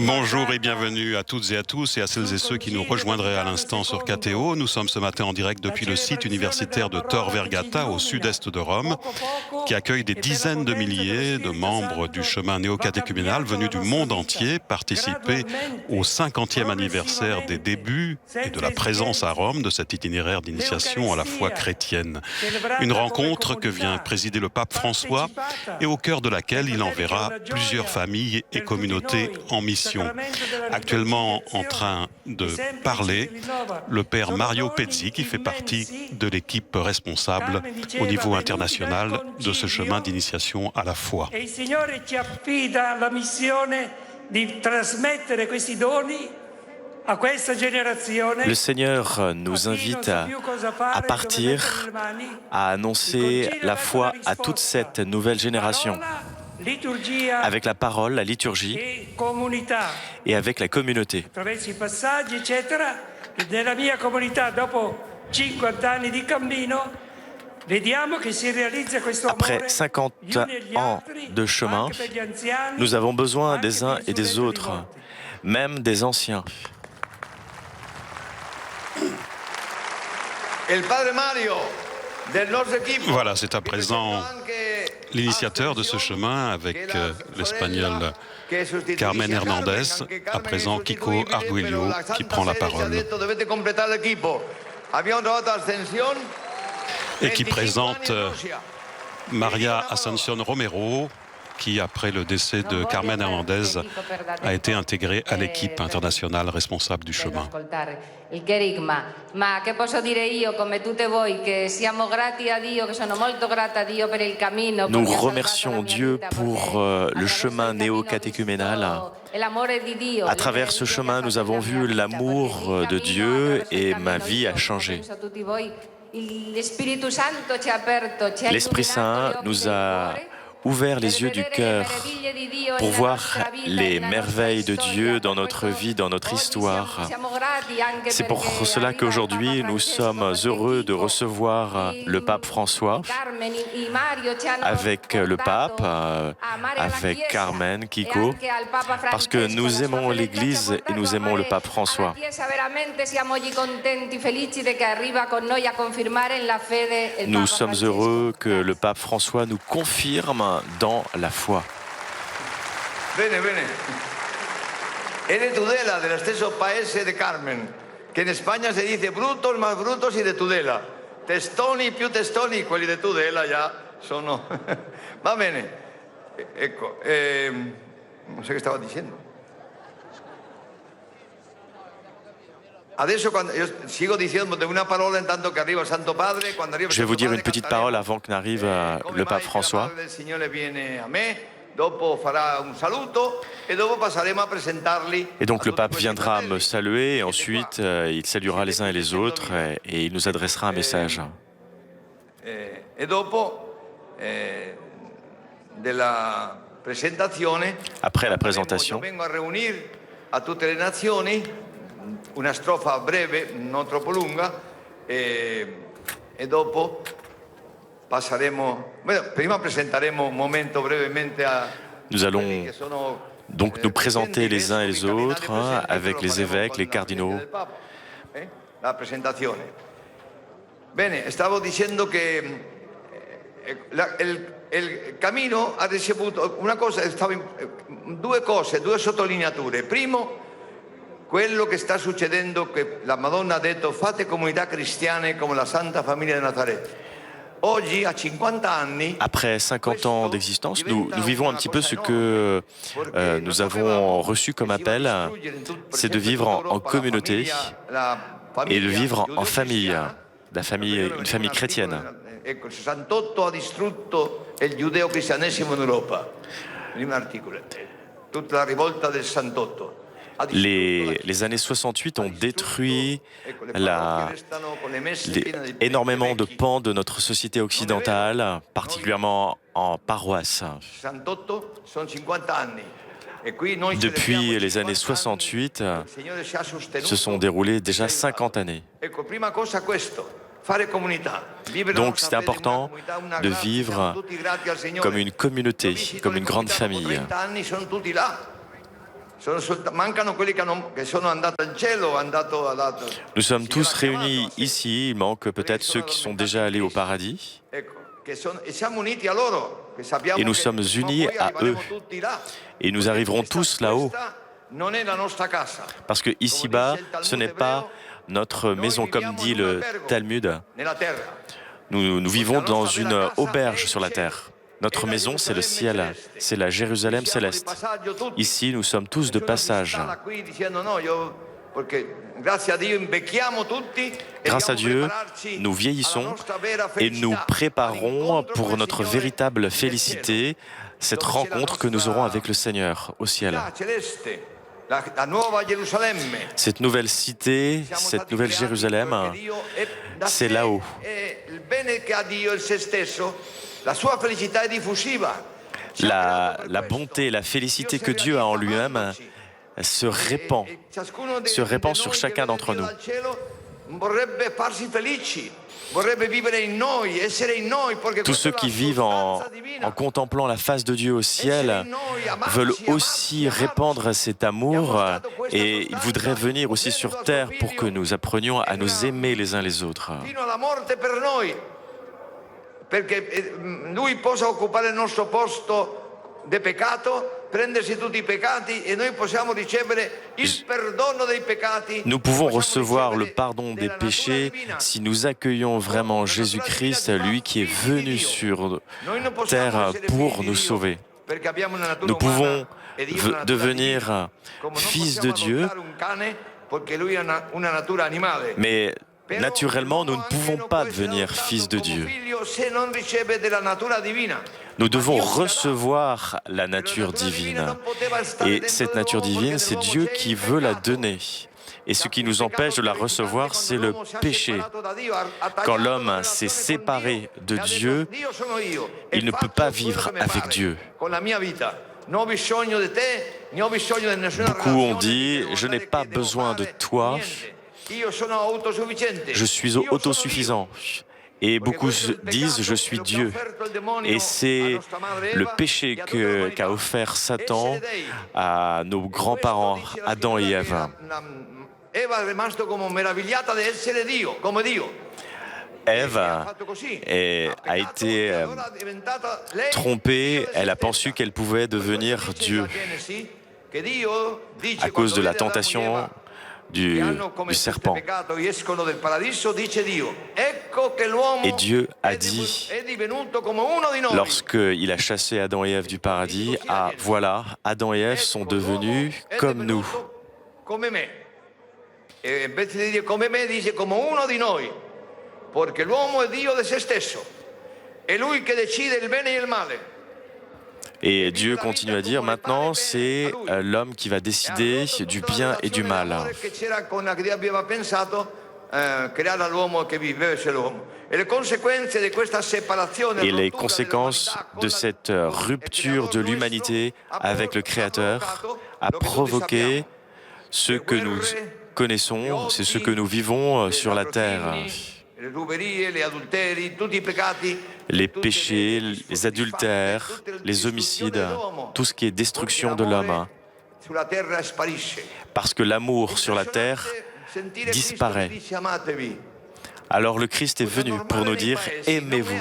Bonjour et bienvenue à toutes et à tous et à celles et ceux qui nous rejoindraient à l'instant sur KTO. Nous sommes ce matin en direct depuis le site universitaire de Tor Vergata au sud-est de Rome, qui accueille des dizaines de milliers de membres du chemin néo-catéchuménal venus du monde entier participer au 50e anniversaire des débuts et de la présence à Rome de cet itinéraire d'initiation à la foi chrétienne. Une rencontre que vient présider le pape François et au cœur de laquelle il enverra plusieurs familles et communautés en mission. Actuellement en train de parler, le père Mario Pezzi, qui fait partie de l'équipe responsable au niveau international de ce chemin d'initiation à la foi. Le Seigneur nous invite à partir, à annoncer la foi à toute cette nouvelle génération, avec la parole, la liturgie et avec la communauté. Après 50 ans de chemin, nous avons besoin des uns et des autres, même des anciens. Voilà, c'est à présent l'initiateur de ce chemin avec l'Espagnol Carmen Hernandez, à présent Kiko Arguello qui prend la parole et qui présente Maria Asunción Romero, qui, après le décès de Carmen Hernandez, a été intégrée à l'équipe internationale responsable du chemin. Nous remercions Dieu pour le chemin néo-catéchuménal. À travers ce chemin, nous avons vu l'amour de Dieu et ma vie a changé. L'Esprit Saint nous a ouvert les yeux du cœur pour voir les merveilles de Dieu dans notre vie, dans notre histoire. C'est pour cela qu'aujourd'hui, nous sommes heureux de recevoir le pape François avec le pape, avec Carmen, Kiko, parce que nous aimons l'Église et nous aimons le pape François. Nous sommes heureux que le pape François nous confirme dans la foi. Bene, bene. È de Tudela, dello stesso paese di Carmen, che in Spagna si dice brutos más brutos y de Tudela. Testoni più testoni, quelli di Tudela già sono... Va bene. Ecco, non so che stavo dicendo. Je vais vous dire une petite parole avant que n'arrive le pape François. Et donc le pape viendra me saluer et ensuite il saluera les uns et les autres et il nous adressera un message. Après la présentation, una strofa breve, non troppo lunga, e dopo passeremo. Prima presenteremo un momento brevemente a. Nous allons donc nous présenter les uns et les autres avec les évêques, les cardinaux. La presentazione. Bene, stavo dicendo che il cammino ha ricevuto una cosa, due cose, due sottolineature. Primo, quello che sta succedendo, che la Madonna ha detto, fate comunità cristiane come la Santa Famiglia di Nazareth. Oggi, a 50 anni, après 50 ans d'existence, nous vivons un petit peu ce que nous avons reçu comme appel, c'est de vivre en communauté et de vivre en famille, une famille chrétienne. Ecco, il 68 ha distrutto il giudeo-cristianesimo in Europa. Primo articolo. Tutta la rivolta del 68. Les années 68 ont détruit énormément de pans de notre société occidentale, particulièrement en paroisse. Depuis les années 68, se sont déroulées déjà 50 années. Donc c'est important de vivre comme une communauté, comme une grande famille. Nous sommes tous réunis ici, il manque peut-être ceux qui sont déjà allés au paradis. Et nous sommes unis à eux. Et nous arriverons tous là-haut. Parce que ici-bas, ce n'est pas notre maison, comme dit le Talmud. Nous vivons dans une auberge sur la terre. Notre maison, c'est le ciel, c'est la Jérusalem céleste. Ici, nous sommes tous de passage. Grâce à Dieu, nous vieillissons et nous préparons pour notre véritable félicité, cette rencontre que nous aurons avec le Seigneur au ciel. Cette nouvelle cité, cette nouvelle Jérusalem, c'est là-haut. La bonté, la félicité que Dieu a en lui-même se répand sur chacun d'entre nous. Tous ceux qui vivent en contemplant la face de Dieu au ciel veulent aussi répandre cet amour et ils voudraient venir aussi sur terre pour que nous apprenions à nous aimer les uns les autres. Lui possa occupare il nostro posto di peccato, prendersi tutti i peccati e noi possiamo ricevere il perdono dei peccati. Nous pouvons recevoir le pardon des péchés si nous accueillons vraiment Jésus-Christ, lui qui est venu sur terre pour nous sauver. Nous pouvons devenir fils de Dieu, mais naturellement, nous ne pouvons pas devenir fils de Dieu. Nous devons recevoir la nature divine. Et cette nature divine, c'est Dieu qui veut la donner. Et ce qui nous empêche de la recevoir, c'est le péché. Quand l'homme s'est séparé de Dieu, il ne peut pas vivre avec Dieu. Beaucoup ont dit, je n'ai pas besoin de toi, je suis autosuffisant. Et beaucoup disent, je suis Dieu. Et c'est le péché qu'a offert Satan à nos grands-parents, Adam et Ève. Ève a été trompée, elle a pensé qu'elle pouvait devenir Dieu à cause de la tentation du serpent. Et Dieu a dit, lorsqu'il a chassé Adam et Ève du paradis, ah voilà, Adam et Ève sont devenus comme nous. E invece di dire come me, dice come uno di noi, perché l'uomo è Dio di se stesso, è lui che decide il bene e il male. Et Dieu continue à dire, maintenant c'est l'homme qui va décider du bien et du mal. Et les conséquences de cette rupture de l'humanité avec le Créateur a provoqué ce que nous connaissons, c'est ce que nous vivons sur la terre. Les péchés, les adultères, les homicides, tout ce qui est destruction de l'homme. Parce que l'amour sur la terre disparaît. Alors le Christ est venu pour nous dire « Aimez-vous ».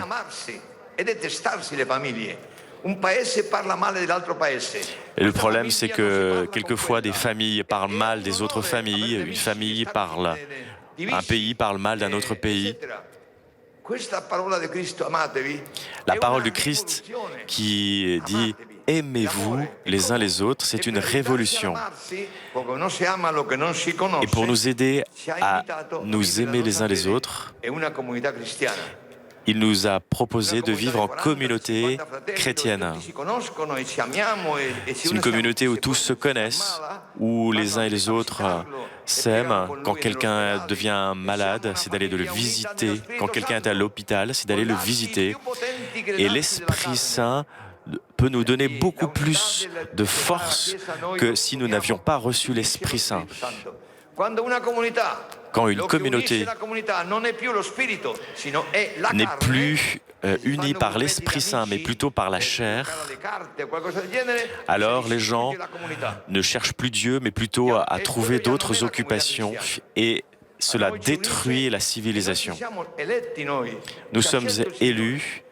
Et le problème, c'est que quelquefois des familles parlent mal des autres familles, une famille parle, un pays parle mal d'un autre pays. La parole du Christ qui dit « Aimez-vous les uns les autres », c'est une révolution. Et pour nous aider à nous aimer les uns les autres, il nous a proposé de vivre en communauté chrétienne. C'est une communauté où tous se connaissent, où les uns et les autres s'aiment. Quand quelqu'un devient malade, c'est d'aller le visiter. Quand quelqu'un est à l'hôpital, c'est d'aller le visiter. Et l'Esprit Saint peut nous donner beaucoup plus de force que si nous n'avions pas reçu l'Esprit Saint. Quand une communauté n'est plus unie par l'Esprit Saint, mais plutôt par la chair, alors les gens ne cherchent plus Dieu, mais plutôt à trouver d'autres occupations, et cela détruit la civilisation. Nous sommes élus.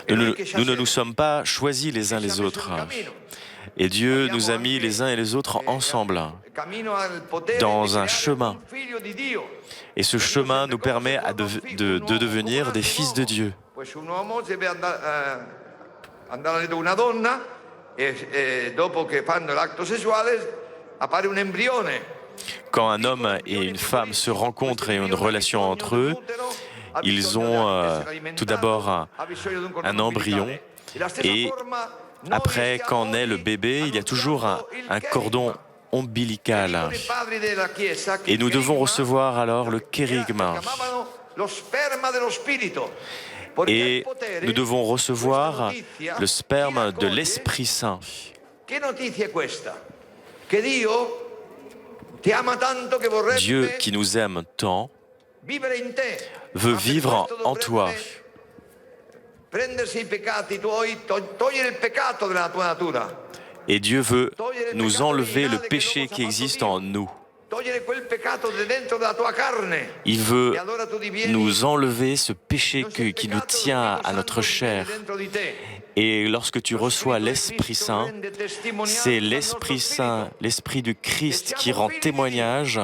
Nous ne nous sommes pas choisis les uns les autres. Et Dieu nous a mis les uns et les autres ensemble, dans un chemin. Et ce chemin nous permet de devenir des fils de Dieu. Quand un homme et une femme se rencontrent et ont une relation entre eux, ils ont tout d'abord un embryon, et après, quand naît le bébé, il y a toujours un cordon ombilical. Et nous devons recevoir alors le kérygme. Et nous devons recevoir le sperme de l'Esprit Saint. Dieu qui nous aime tant veut vivre en toi. Et Dieu veut nous enlever le péché qui existe en nous. Il veut nous enlever ce péché qui nous tient à notre chair. Et lorsque tu reçois l'Esprit Saint, c'est l'Esprit Saint, l'Esprit du Christ qui rend témoignage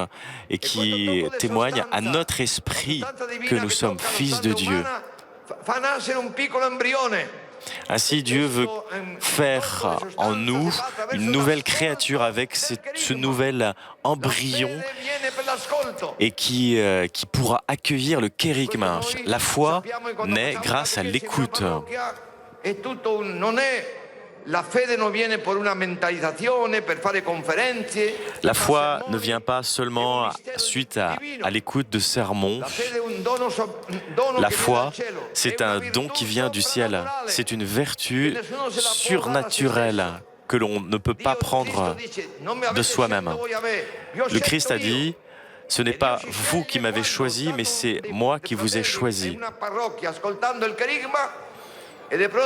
et qui témoigne à notre esprit que nous sommes fils de Dieu. Ainsi, Dieu veut faire en nous une nouvelle créature avec ce nouvel embryon et qui pourra accueillir le kérygme. La foi naît grâce à l'écoute. La foi ne vient pas seulement suite à l'écoute de sermons. La foi, c'est un don qui vient du ciel. C'est une vertu surnaturelle que l'on ne peut pas prendre de soi-même. Le Christ a dit, ce n'est pas vous qui m'avez choisi, mais c'est moi qui vous ai choisi.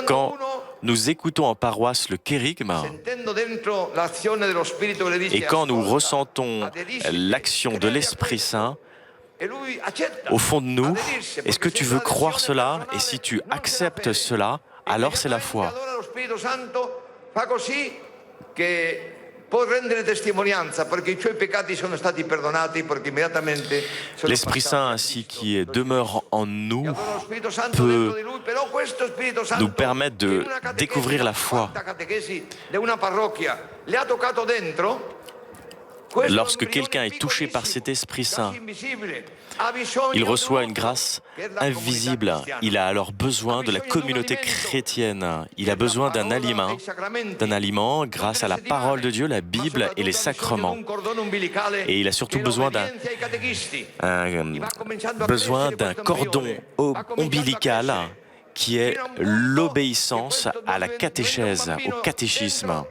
Quand nous écoutons en paroisse le kérygme, et quand nous ressentons l'action de l'Esprit Saint, au fond de nous, est-ce que tu veux croire cela? Et si tu acceptes cela, alors c'est la foi. L'Esprit Saint ainsi qui demeure en nous peut nous permettre de découvrir la foi. Lorsque quelqu'un est touché par cet Esprit Saint, il reçoit une grâce invisible. Il a alors besoin de la communauté chrétienne. Il a besoin d'un aliment grâce à la parole de Dieu, la Bible et les sacrements. Et il a surtout besoin d'un cordon ombilical qui est l'obéissance à la catéchèse, au catéchisme.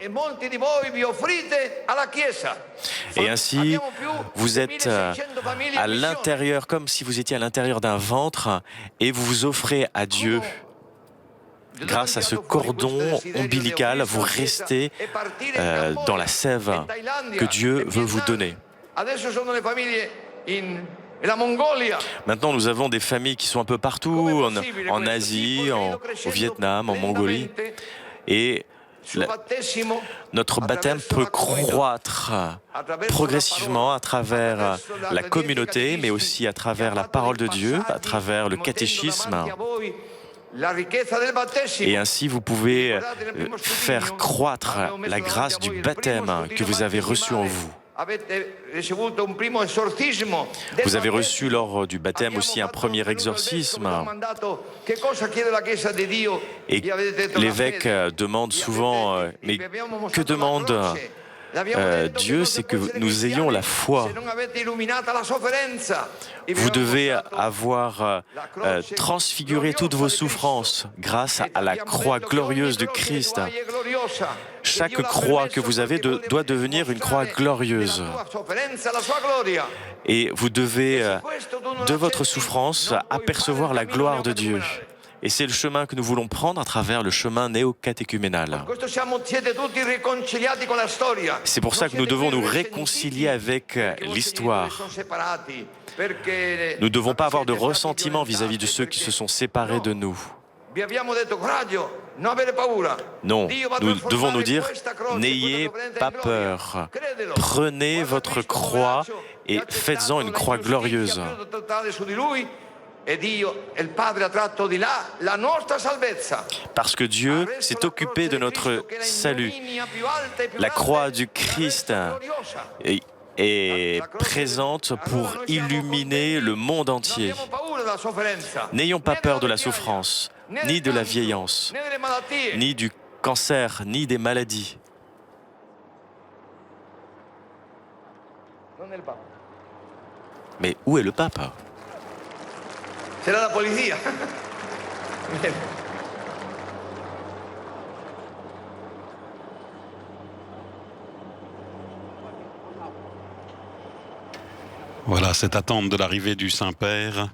Et ainsi, vous êtes à l'intérieur, comme si vous étiez à l'intérieur d'un ventre, et vous vous offrez à Dieu. Grâce à ce cordon ombilical, vous restez dans la sève que Dieu veut vous donner. Maintenant, nous avons des familles qui sont un peu partout, en Asie, au Vietnam, en Mongolie. Et notre baptême peut croître progressivement à travers la communauté, mais aussi à travers la parole de Dieu, à travers le catéchisme. Et ainsi, vous pouvez faire croître la grâce du baptême que vous avez reçu en vous. Vous avez reçu lors du baptême aussi un premier exorcisme. Et l'évêque demande souvent, mais que demande Dieu, c'est que nous ayons la foi. Vous devez avoir transfiguré toutes vos souffrances grâce à la croix glorieuse de Christ. Chaque croix que vous avez doit devenir une croix glorieuse. Et vous devez, de votre souffrance, apercevoir la gloire de Dieu. Et c'est le chemin que nous voulons prendre à travers le chemin néo-catéchuménal. C'est pour ça que nous devons nous réconcilier avec l'histoire. Nous ne devons pas avoir de ressentiment vis-à-vis de ceux qui se sont séparés de nous. Non, nous devons nous dire, n'ayez pas peur. Prenez votre croix et faites-en une croix glorieuse. Parce que Dieu s'est occupé de notre salut. La croix du Christ est présente pour illuminer le monde entier. N'ayons pas peur de la souffrance, ni de la vieillance, ni du cancer, ni des maladies. Mais où est le pape ? C'est la police. Voilà, cette attente de l'arrivée du Saint-Père,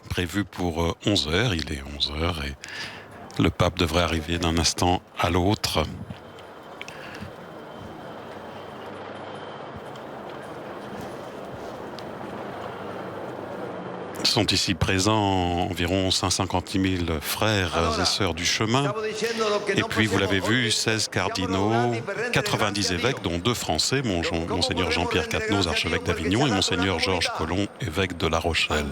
prévue pour 11h, il est 11h et le pape devrait arriver d'un instant à l'autre. Sont ici présents environ 150 000 frères et sœurs du chemin. Et puis, vous l'avez vu, 16 cardinaux, 90 évêques, dont 2 Français, Monseigneur Jean-Pierre Quatennens, archevêque d'Avignon, et Monseigneur Georges Collomb, évêque de La Rochelle.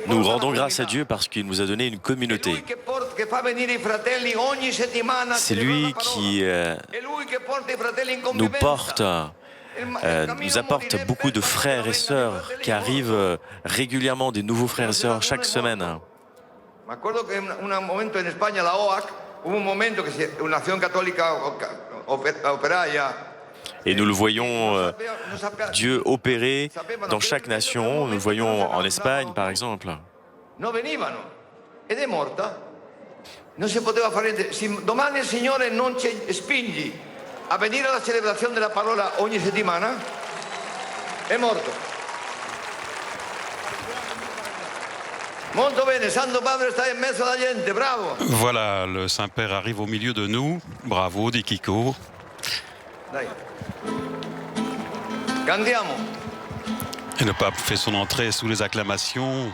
Nous rendons grâce à Dieu parce qu'il nous a donné une communauté. C'est lui qui nous porte... nous apporte beaucoup de frères et sœurs qui arrivent régulièrement, des nouveaux frères et sœurs chaque semaine. Et nous le voyons, Dieu opérer dans chaque nation. Nous le voyons en Espagne, par exemple. A venire alla celebrazione della parola ogni settimana è morto. Molto bene, Santo Padre sta in mezzo alla gente, bravo. Voilà, le Saint-Père arrive au milieu de nous. Bravo, dit Kiko. Dai. Cantiamo. Et le pape fait son entrée sous les acclamations.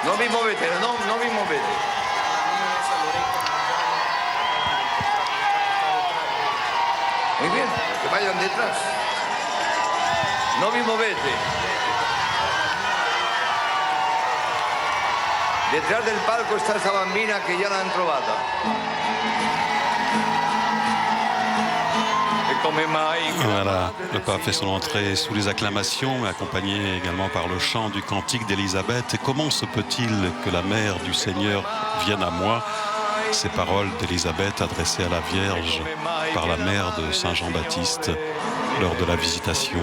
Non vi muovete, non vi muovete. Muy bien, que vayan detrás. No vi movete. Detrás del palco está esa bambina que ya la han trovata. Voilà, le pape fait son entrée sous les acclamations, accompagné également par le chant du cantique d'Élisabeth. Et comment se peut-il que la mère du Seigneur vienne à moi ? Ces paroles d'Élisabeth adressées à la Vierge par la mère de Saint Jean-Baptiste lors de la visitation.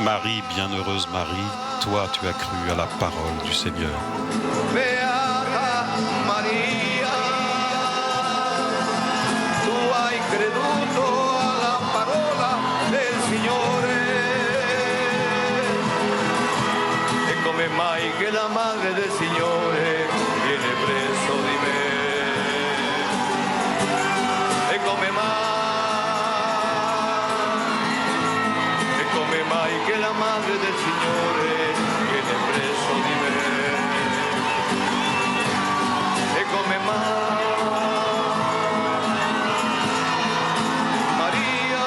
Marie, bienheureuse Marie, toi tu as cru à la parole du Seigneur. Beata Maria, tu hai creduto alla parola del Signore. E come mai che la madre del Signore viene presso di me? E come mai? Che la madre del Signore viene presso di me. E come mai Maria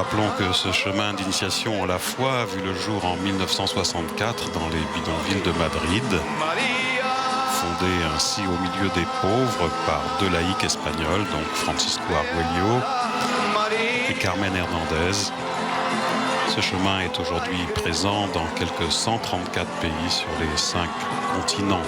Rappelons que ce chemin d'initiation à la foi a vu le jour en 1964 dans les bidonvilles de Madrid, fondé ainsi au milieu des pauvres par deux laïcs espagnols, donc Francisco Arguello et Carmen Hernandez. Ce chemin est aujourd'hui présent dans quelques 134 pays sur les 5 continents.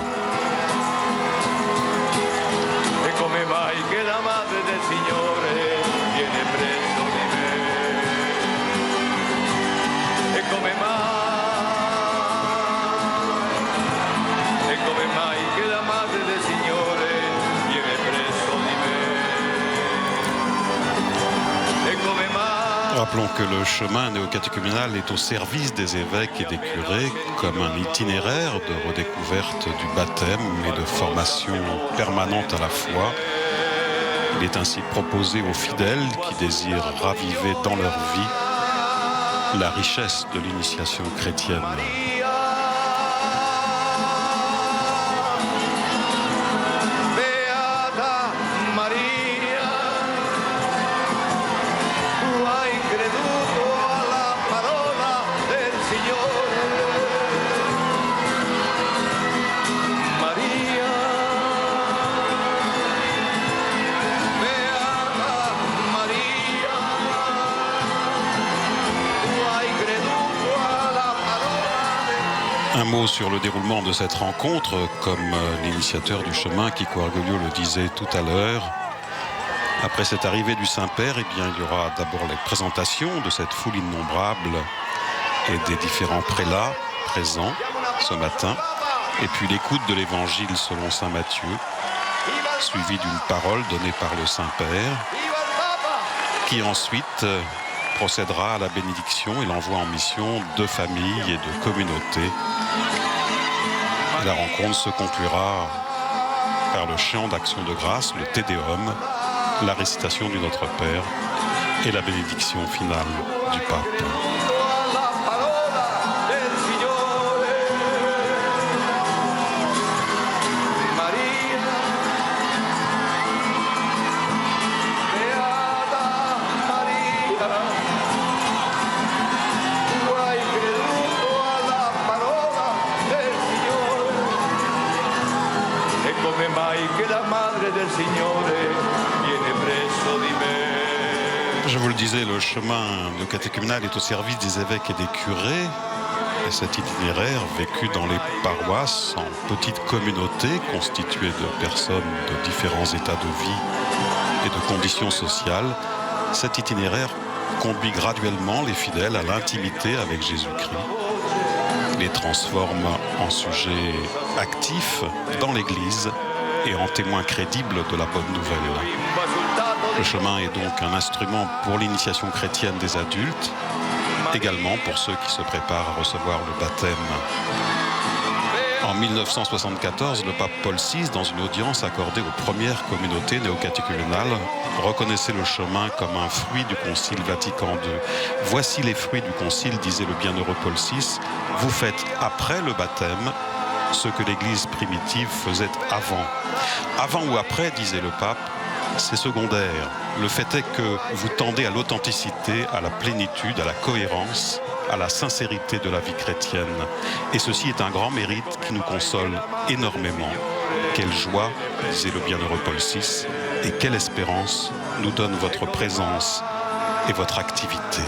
Rappelons que le chemin néocatéchuménal est au service des évêques et des curés comme un itinéraire de redécouverte du baptême et de formation permanente à la foi. Il est ainsi proposé aux fidèles qui désirent raviver dans leur vie la richesse de l'initiation chrétienne. Un mot sur le déroulement de cette rencontre, comme l'initiateur du chemin, Kiko Arguello, le disait tout à l'heure. Après cette arrivée du Saint-Père, eh bien, il y aura d'abord les présentations de cette foule innombrable et des différents prélats présents ce matin, et puis l'écoute de l'Évangile selon saint Matthieu, suivi d'une parole donnée par le Saint-Père, qui ensuite procédera à la bénédiction et l'envoi en mission de familles et de communautés. La rencontre se conclura par le chant d'action de grâce, le Te Deum, la récitation du Notre Père et la bénédiction finale du pape. Je vous le disais, le chemin néocatéchuménal est au service des évêques et des curés. Et cet itinéraire, vécu dans les paroisses, en petites communautés constituées de personnes de différents états de vie et de conditions sociales, cet itinéraire conduit graduellement les fidèles à l'intimité avec Jésus-Christ, les transforme en sujets actifs dans l'Église et en témoins crédibles de la bonne nouvelle. Le chemin est donc un instrument pour l'initiation chrétienne des adultes, également pour ceux qui se préparent à recevoir le baptême. En 1974, le pape Paul VI, dans une audience accordée aux premières communautés néocatéchuménales, reconnaissait le chemin comme un fruit du Concile Vatican II. Voici les fruits du Concile, disait le bienheureux Paul VI. Vous faites après le baptême ce que l'Église primitive faisait avant. Avant ou après, disait le pape, c'est secondaire. Le fait est que vous tendez à l'authenticité, à la plénitude, à la cohérence, à la sincérité de la vie chrétienne. Et ceci est un grand mérite qui nous console énormément. Quelle joie, disait le bienheureux Paul VI, et quelle espérance nous donne votre présence et votre activité.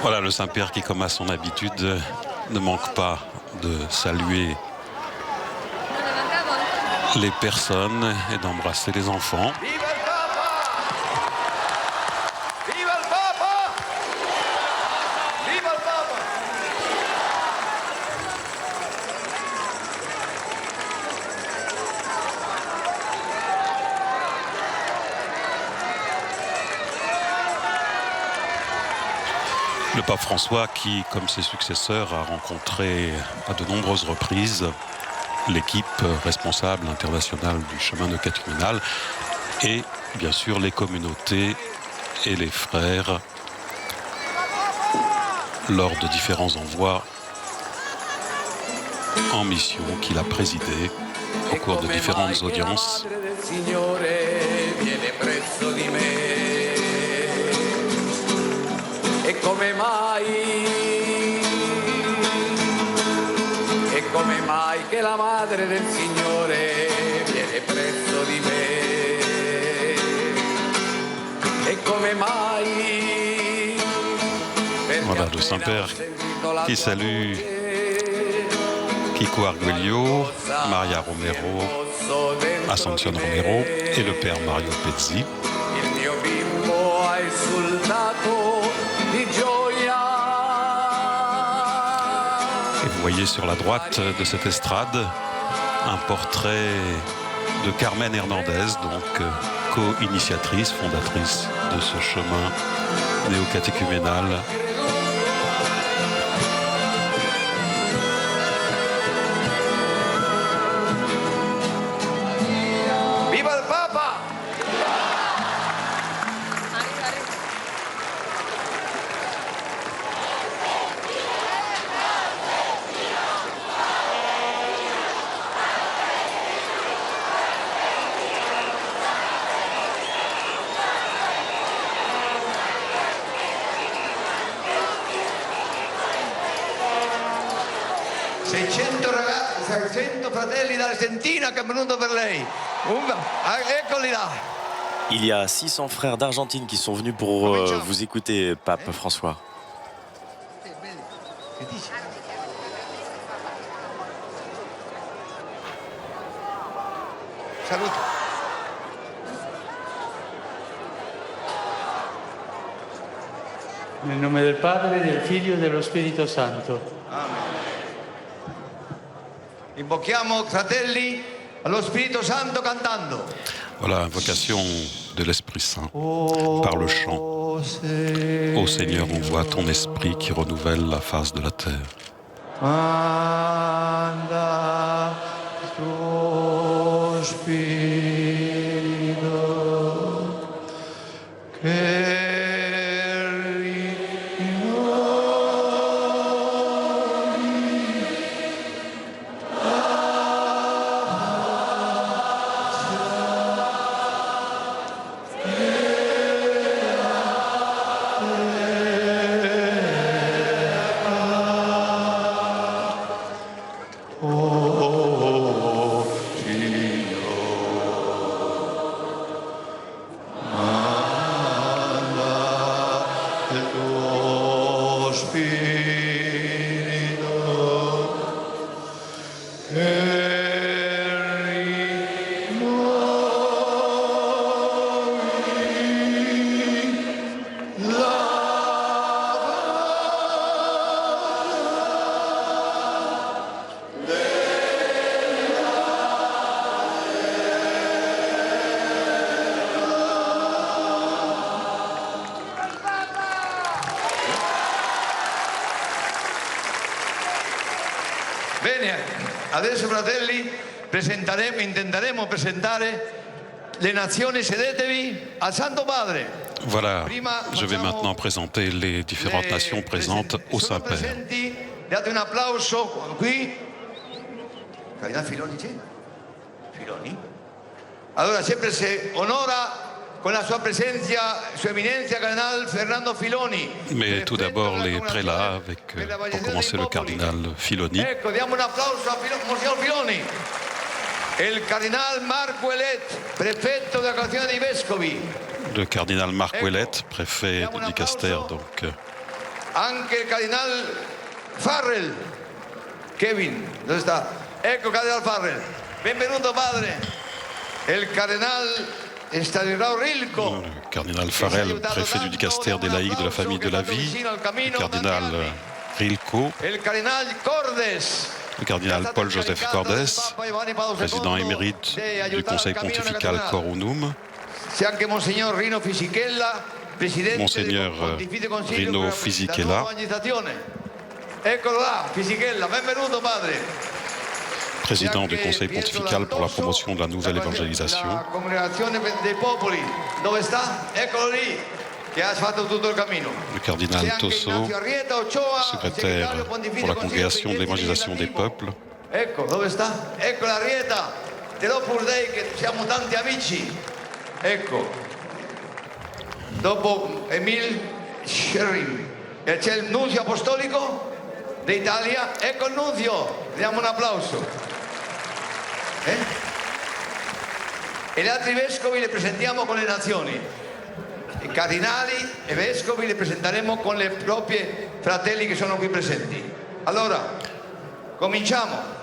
Voilà le Saint-Père qui, comme à son habitude, ne manque pas de saluer les personnes et d'embrasser les enfants. Le pape François qui, comme ses successeurs, a rencontré à de nombreuses reprises l'équipe responsable internationale du chemin de catéchuménal et bien sûr les communautés et les frères lors de différents envois en mission qu'il a présidé au cours de différentes audiences. E come mai che la madre del Signore viene presso di me? E come mai? Voilà le Saint-Père qui salue Kiko Arguello, Maria Romero, Ascension Romero et le Père Mario Pezzi. Il mio bimbo ha esultato di gioia. Et vous voyez sur la droite de cette estrade un portrait de Carmen Hernandez, donc co-initiatrice, fondatrice de ce chemin néocatéchuménal. ¡Viva el Papa! ragazzi, 600 fratelli d'Argentina che è venuto per lei. Eccoli là. Il y a 600 frères d'Argentine qui sont venus pour vous écouter, Pape François. Saluto. Nel nome del Padre, del Figlio e dello Spirito Santo. Amen. Invochiamo, fratelli, allo Spirito Santo cantando. Voilà, invocation de l'Esprit Saint par le chant. Ô Seigneur, envoie ton esprit qui renouvelle la face de la terre. Manda tuo Spirito che Bene, adesso fratelli intenteremo presentare le nazioni, sedetevi al Santo Padre. Voilà, je vais maintenant présenter les différentes nations présentes au Saint-Père. Date un applauso qui. Cardinal Filoni c'è? Filoni? Allora sempre si onora con la sua presenza, Sua Eminenza Cardinal Fernando Filoni. Mais tout d'abord les prélats avec, pour commencer, le cardinal Filoni. Ecco, diamo un applauso a Monsignor Filoni. Il cardinal Marco Elet, prefetto della Conferenza dei Vescovi. Le cardinal Marc Ouellet, préfet du Dicaster, donc. Anche il cardinal Farrell. Kevin, dove sta? Ecco, cardinal Farrell. Benvenuto padre. Il cardinal Stanislao Rilko. Le cardinal Farrell, préfet du Dicaster des laïcs de la famille de la vie. Le cardinal Rilko. Il cardinal Cordes. Le cardinal Paul-Joseph Cordes, président émérite du Conseil pontifical Cor Unum. C'è anche Monsignor Rino Fisichella, Monseigneur Rino Fisichella, Eccolo là, Fisichella, benvenuto padre. président du Conseil pontifical pour la promotion de la nouvelle évangélisation. La Congregazione dei Popoli, dove sta? Eccolo lì, che ha fatto tutto il cammino. Le cardinal Tosso, secrétaire pour la Congrégation de l'évangélisation des peuples. Ecco, dove sta? Ecco l'Arrieta, dell'Opus Dei, che siamo tanti amici. Ecco, dopo Emil Sherrin, e c'è il nunzio apostolico d'Italia. Ecco il nunzio, diamo un applauso. E gli altri vescovi li presentiamo con le nazioni. I cardinali e vescovi li presenteremo con le proprie fratelli che sono qui presenti. Allora, cominciamo.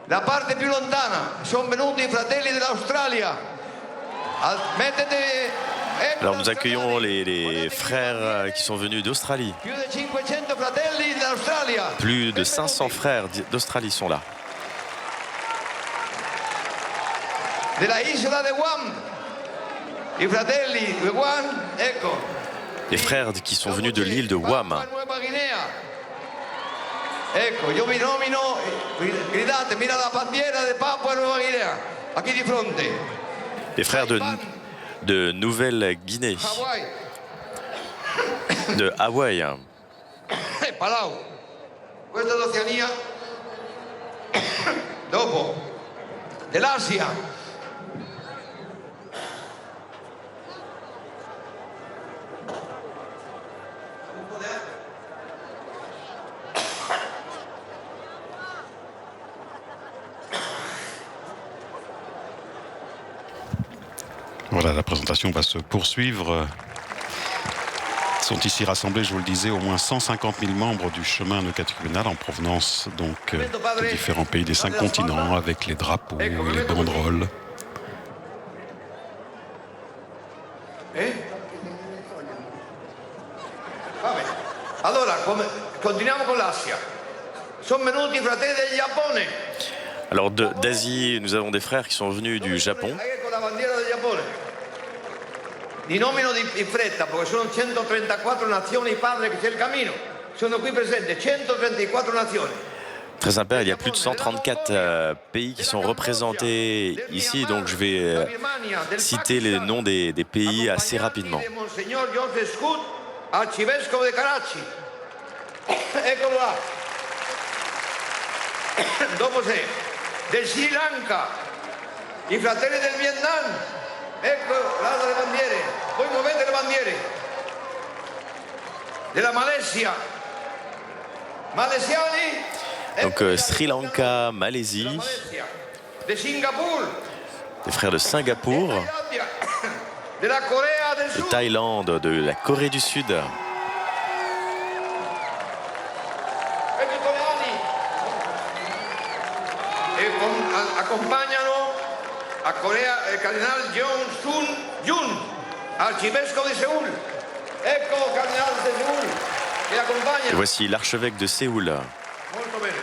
La parte più lontana sono venuti i fratelli dell'Australia. Mettete. Alors nous accueillons les frères qui sont venus d'Australie. Plus de 500 frères d'Australie sont là. Les frères qui sont venus de l'île de Guam. Ecco, io vi nomino, gridate, mira la bandiera di Papua Nuova Guinea, qui di fronte. Les frères de Nouvelle-Guinée, de Hawaï. Palau, questa è l'Oceania. Dopo, dell'Asia. Voilà, la présentation va se poursuivre. Sont ici rassemblés, je vous le disais, au moins 150 000 membres du chemin neuquateculonal en provenance donc de différents pays des 5 continents avec les drapeaux et les banderoles. Allora, continuiamo con l'Asia. Sono venuti i fratelli del Giappone. Alors d'Asie, nous avons des frères qui sont venus du Japon. Li nomino in fretta perché sono 134 nazioni, padre, che c'è il cammino. Sono qui presenti 134 nazioni. Très Saint-Père, il y a plus de 134 pays qui sont représentés ici, donc je vais citer les noms des pays assez rapidement. Monsignor Joseph Scott, arcivescovo di Karachi. Eccolo là. Dopo c'è del Sri Lanka, i fratelli del Vietnam. Ecco là le bandiere, voi muovete le bandiere. Della Malesia, malesiani. Donc Sri Lanka, Malaisie, de Singapour, des frères de Singapour, de la Corea del de Sud, Thaïlande, de la Corée du Sud. e accompagnano a Corea il cardinale Jeong Sun-jun, arcivescovo di Seul. Ecco il cardinale di Seul che accompagna. Et voici l'archevêque de Séoul. Molto bene.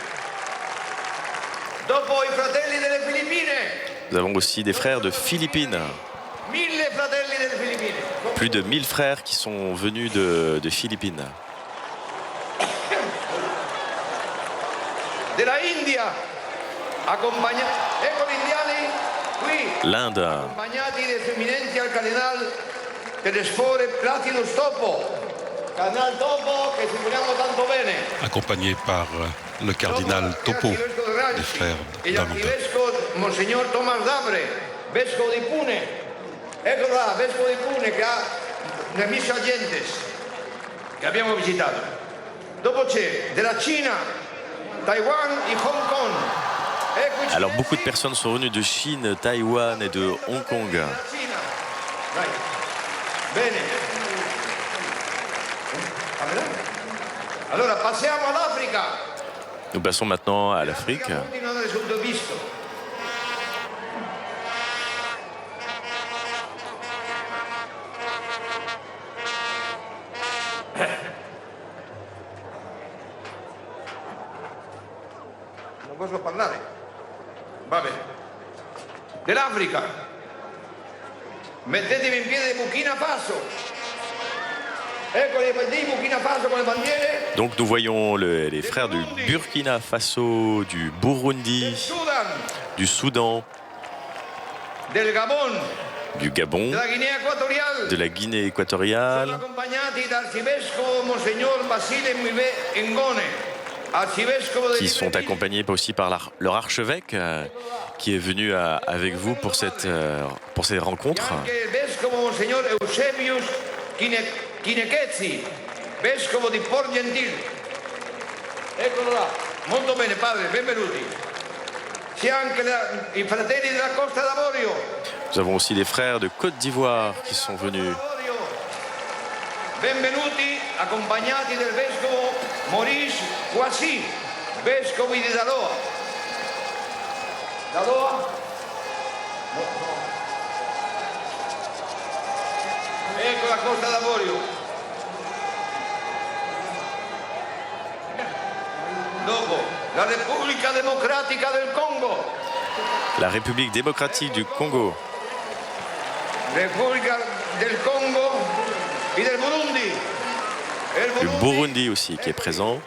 Dopo i fratelli delle Filippine. Nous avons aussi des frères de Philippines. 1000 fratelli delle Filippine. Plus de 1000 frères qui sont venus de Philippines. Della India. Accompagnati. Ecco gli indiani qui. L'Inde. Accompagnati dai suoi eminenzi al cardinale Telesfore Placidus Topo. Cardinal Topo che ci vogliamo tanto bene. Accompagné par le cardinal Topo, des frères d'Amanda. Monsignor Thomas Dabre, vescovo di Pune. Eccolo là, vescovo di Pune che ha le misse agentes che abbiamo visitato. Dopo c'è della Cina, Taiwan e Hong Kong. Alors beaucoup de personnes sont venues de Chine, Taïwan et de Hong Kong. Bene. Allora passiamo all'Africa. Nous passons maintenant à l'Afrique. Non posso parlare. Va bene. Dell'Africa. Mettetevi in piedi Burkina Faso. Donc nous voyons les frères du Burkina Faso, du Burundi, du Soudan, du Gabon, de la Guinée équatoriale, qui sont accompagnés aussi par leur archevêque qui est venu avec vous pour cette rencontre. Vescovo di Port Gentil. Eccolo là. Molto bene, padre, benvenuti. C'è anche i fratelli della Costa d'Avorio. Nous avons aussi des frères de Côte d'Ivoire qui sont venus. Benvenuti, accompagnati del vescovo Maurice Kouassi, vescovo di Daloa. Daloa? Ecco la Costa d'Avorio. Dopo, la Repubblica Democratica del Congo. La République démocratique du Congo. Repubblica del Congo et del Burundi. Le Burundi aussi qui est présent.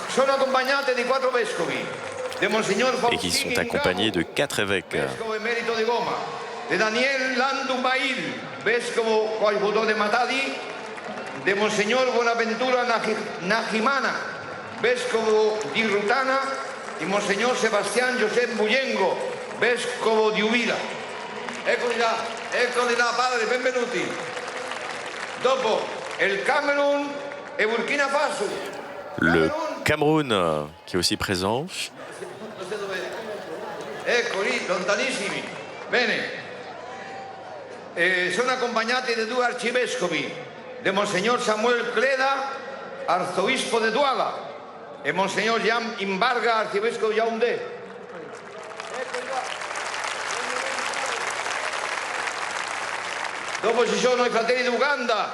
Sono accompagnati di 4 vescovi. De Monsignor Et qui sont accompagnés de 4 évêques. Vescovo emerito di Goma. De Daniel Landu Bail, vescovo coadjutor de Matadi. De Monsignor Bonaventura Najimana, vescovo di Rutana, e Monsignor Sebastián Josep Bullengo, vescovo di Uvira. Eccoli là, padre, benvenuti. Dopo, il Camerun e Burkina Faso. Le Cameroun qui est aussi présent. Eccoli, lontanissimi. Bene. Sono accompagnati da 2 arcivescovi, de Monsignor Samuel Cleda, arzobispo de Douala, e Monsignor Jean Imbarga, arcivescovo di Yaoundé. Dopo ci sono i fratelli d'Uganda.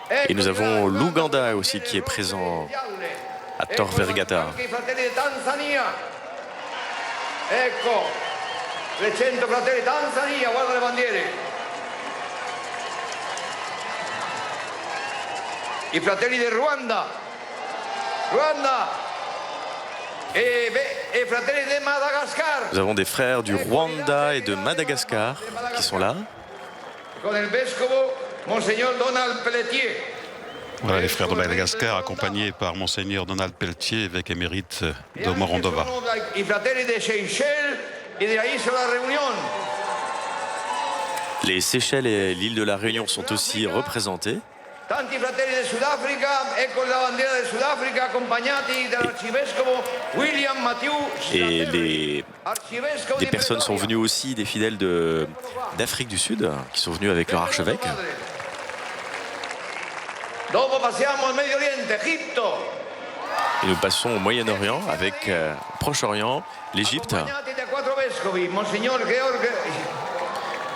Et nous avons l'Ouganda aussi qui est présent à Tor Vergata. I fratelli di Tanzania. Ecco, le 100 fratelli di Tanzania, guarda le bandiere. I fratelli del Ruanda. E fratelli di Madagascar. Nous avons des frères du Rwanda et de Madagascar qui sont là. Con il vescovo Monsignor Donald Pelletier. Voilà les frères de Madagascar accompagnés par Monseigneur Donald Pelletier, évêque émérite de Morondova. I fratelli di Seychelles e della Isola Réunion. Les Seychelles et l'île de la Réunion sont aussi représentés. Tanti fratelli del Sudafrica, ecco la bandiera del Sudafrica accompagnati dall'arcivescovo William Matthew. Et des personnes sont venues aussi, des fidèles d'Afrique du Sud, qui sont venus avec leur archevêque. Dopo passiamo al Medio Oriente, Egitto. Et nous passons au Moyen-Orient avec Proche-Orient, l'Égypte.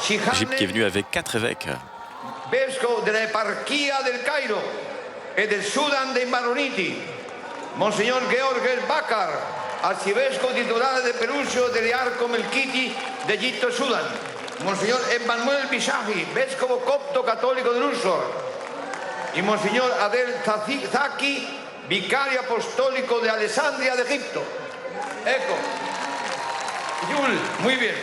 L'Égypte qui est venue avec 4 évêques. Vescovo della Eparchia del Cairo e del Sudan dei Maroniti, Monsignor George Bakar, arcivescovo titolare del Perusio degli Arco Melchiti d'Egitto e Sudan, Monsignor Emmanuel Bishahi, vescovo copto cattolico di Luxor, e Monsignor Adel Zaki, vicario apostolico di Alessandria d'Egitto. Ecco, Yul, muy bien.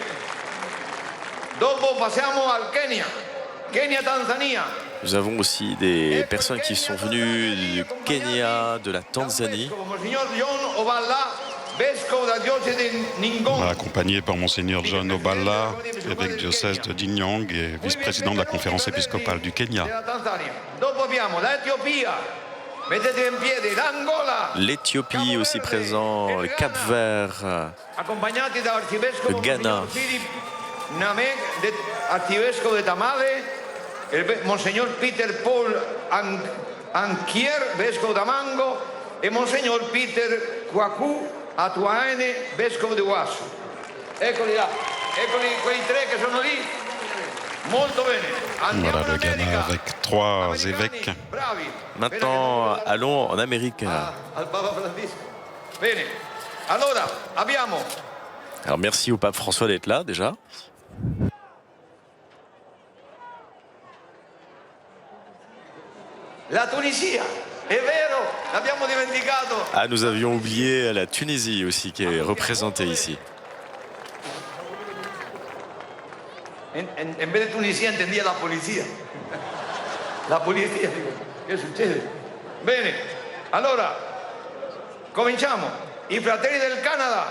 Dopo passiamo al Kenya. Kenya, Tanzania. Nous avons aussi des personnes qui sont venues du Kenya, de la Tanzanie. Accompagné par Monseigneur John Oballa, évêque diocèse de Dinyang et vice-président de la conférence épiscopale du Kenya. L'Éthiopie aussi présent, le Cap-Vert, le Ghana. Arcivescovo de Tamale, Monsignor Peter Paul Anquier, vescovo da Mango, e Monsignor Peter Kwaku Atuaene, vescovo di Ouasso. Eccoli là, eccoli quei 3 che sono lì. Molto bene. Voilà le Ghana avec 3 évêques. Maintenant, allons en Amérique. Al Papa Francisco. Bene. Allora, abbiamo. Alors merci au pape François d'être là déjà. La Tunisia, è vero, l'abbiamo dimenticato. Ah, nous avions oublié la Tunisie aussi qui est représentée ici. En vez de Tunisia entendía la policía. La policía, dico, che succede? Bene, allora, cominciamo. I fratelli del Canada.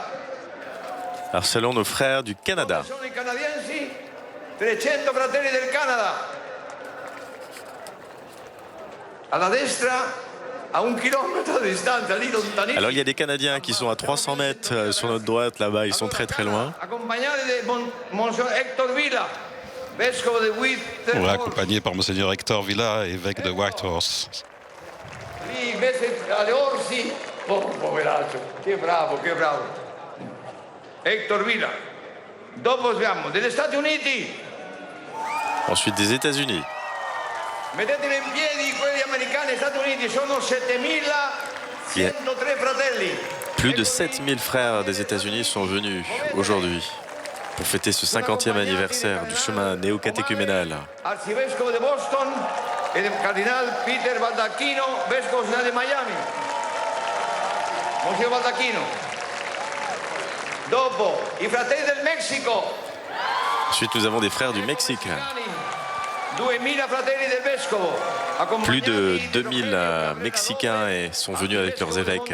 Alors, selon nos frères du Canada. Sono i canadiensi, 300 fratelli del Canada. Alla destra, a 1 chilometro di distanza, lì lontanissimi. Alors, il y a des Canadiens qui sont à 300 mètres sur notre droite, là-bas, ils sont très très loin. Accompagnati di Monsignor Hector Villa, vescovo di Whitehorse. Accompagné par Monseigneur Hector Villa, évêque de Whitehorse. Lì invece alle Orsi, poveraccio, che bravo, che bravo. Hector Villa. Dopo abbiamo degli Stati Uniti. Ensuite, des États-Unis. Metteteli in piedi quelli americani, Stati Uniti, sono 7.103 fratelli. Plus de 7000 frères des États-Unis sont venus aujourd'hui pour fêter ce 50e anniversaire du chemin néocatéchuménal. Arcivescovo di Boston e il cardinale Peter Baldacchino, vescovo di Miami. Monsignor Baldacchino. Dopo, i fratelli del Messico. Ensuite, nous avons des frères du Mexique. 2000 fratelli del vescovo. Plus de 2000 Mexicains sont venus avec leurs évêques.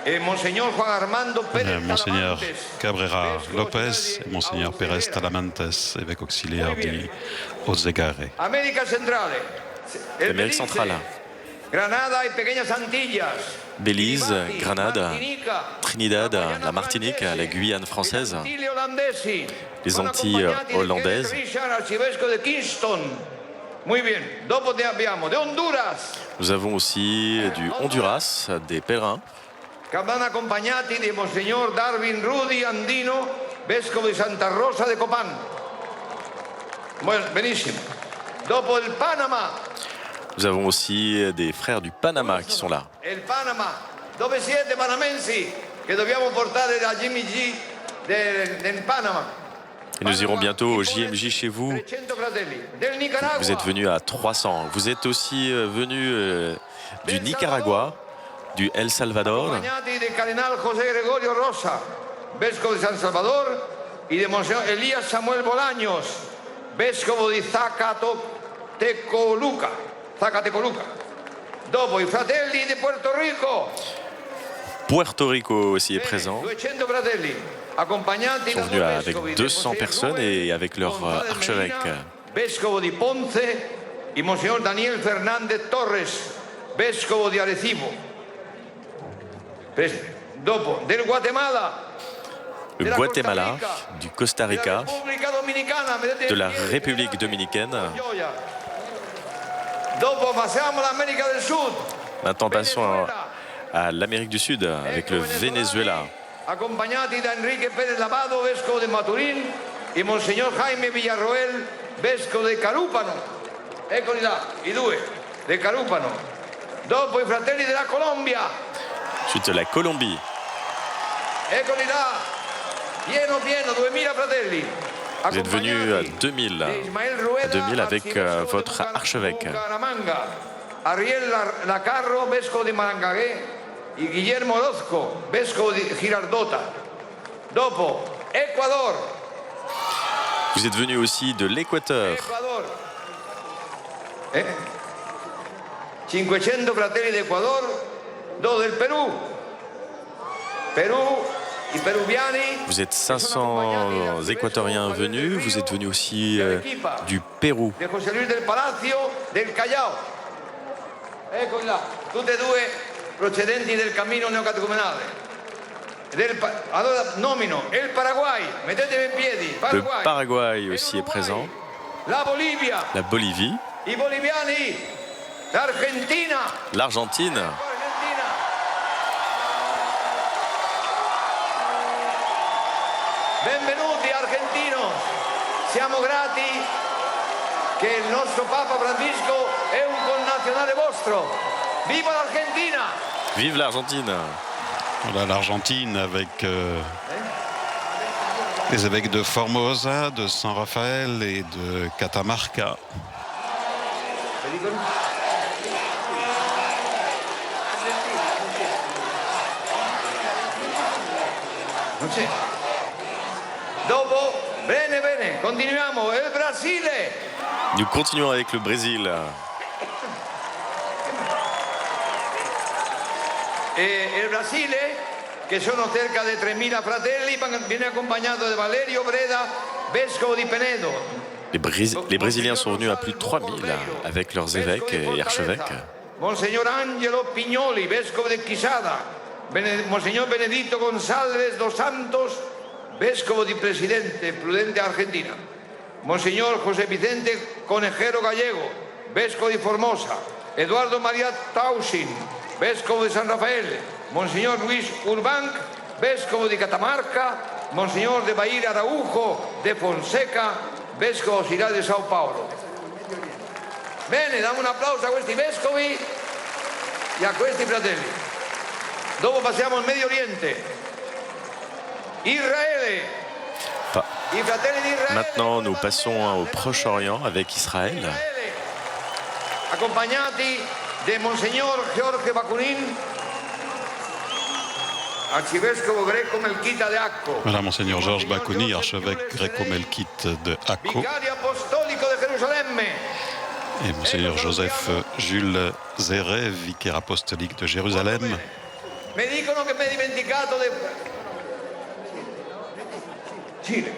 Et Monseigneur Juan Armando Pérez Monseigneur Talamantes, Cabrera vescovo Lopez et Monseigneur Pérez Talamantes, évêque auxiliaire du Haut-Zegare. América Centrale. El L'Amérique centrale. Granada y Pequeñas Antillas. Belize, Kiribati, Grenade, Martinica, Trinidad, la Martinique, la Guyane française, les Antilles hollandaises. Richard, arcivescovo de Kingston. Muy bien. Dopo te abbiamo de Honduras. Nous avons aussi du Honduras, des pèlerins. Che vanno accompagnati di Monsignor Darwin Rudy Andino, vescovo di Santa Rosa de Copán. Bueno, benissimo. Dopo il Panama. Nous avons aussi des frères du Panama qui sont là. Il Panama. Dove siete panamensi? Che dobbiamo portare da Jimmy G del Panama. Et nous irons bientôt au JMJ chez vous. 300 fratelli. Del Nicaragua. Vous êtes venus à 300. Vous êtes aussi venus du Nicaragua, du El Salvador, Accompagnati del cardinale José Gregorio Rosa, vescovo di San Salvador, e di Monsignor Elías Samuel Bolaños, vescovo di Zacatecoluca. Dopo i fratelli di Puerto Rico. Puerto Rico aussi est présent. 200 fratelli, accompagnati Ils sont venus avec 200 personnes et avec leur archevêque. Vescovo di Ponce e Monsignor Daniel Fernández Torres, vescovo di Arecibo. Dopo, del Guatemala. Le Guatemala, du Costa Rica, de la République dominicaine. Dopo passiamo all'America del Sud. Maintenant, passons à l'Amérique du Sud avec le Venezuela. Accompagnati da Enrique Pérez Lavado, vescovo di Maturín, e Monsignor Jaime Villarroel, vescovo di Carúpano. Eccoli là, i due, di Carúpano. Dopo i fratelli della Colombia. Ensuite, la Colombie. Eccoli là, pieno, 2000 fratelli. Vous êtes venus à 2000 avec votre archevêque. Ariel Lacarro, vescovo di Malangagué, e Guillermo Orozco, vescovo di Girardota. Dopo, Ecuador. Vous êtes venus aussi de l'Équateur. 500 fratelli d'Ecuador, do del Perú. I peruviani. Vous êtes 500 Équatoriens venus. Vous êtes venus aussi du Pérou. De José Luis del Palacio del Callao. Eccoli là, tutti e due procedenti del cammino neocatecumenale. Allora nomino il Paraguay, mettetevi in piedi. Le Paraguay aussi est présent. La Bolivia. La Bolivie. I boliviani. L'Argentina. L'Argentine. Benvenuti argentinos, siamo grati che il nostro Papa Francisco è un connazionale vostro. Viva l'Argentina! Vive l'Argentine! Voilà l'Argentine avec les évêques de Formosa, de San Rafael et de Catamarca. Sì. Dopo, bene, bene, continuiamo. Il Brasile. Nous continuons avec le Brésil. Il Brasile, che sono cerca di 3.000 fratelli, viene accompagnato da Valerio Breda, vescovo di Penedo. Les Brésiliens sont venus à plus de 3000 avec leurs évêques et archevêques. Monsignor Angelo Pignoli, vescovo di Quisada. Monsignor Benedito González dos Santos, vescovo di Presidente Prudente Argentina. Monsignor José Vicente Conejero Gallego, vescovo di Formosa. Eduardo María Tausin, vescovo di San Rafael. Monsignor Luis Urbanc, vescovo di Catamarca. Monsignor de Bahia Araujo de Fonseca, vescovo ausiliare di Sao Paolo. Bene, diamo un applauso a questi vescovi e a questi fratelli. Dopo passiamo al Medio Oriente. Israele. I fratelli di Israele. Maintenant, nous passons au Proche-Orient avec Israël. Accompagnati da Monsignor Jorge Bakunin, arcivescovo greco-melchita de Acco. Voilà, Monseigneur Georges Bakouni, archevêque gréco-melkite de Acco. Vicario apostolico de Gerusalemme. Et Monseigneur Joseph Jules Zéré, vicaire apostolique de Jérusalem. Mi dicono che mi hai dimenticato del Cile.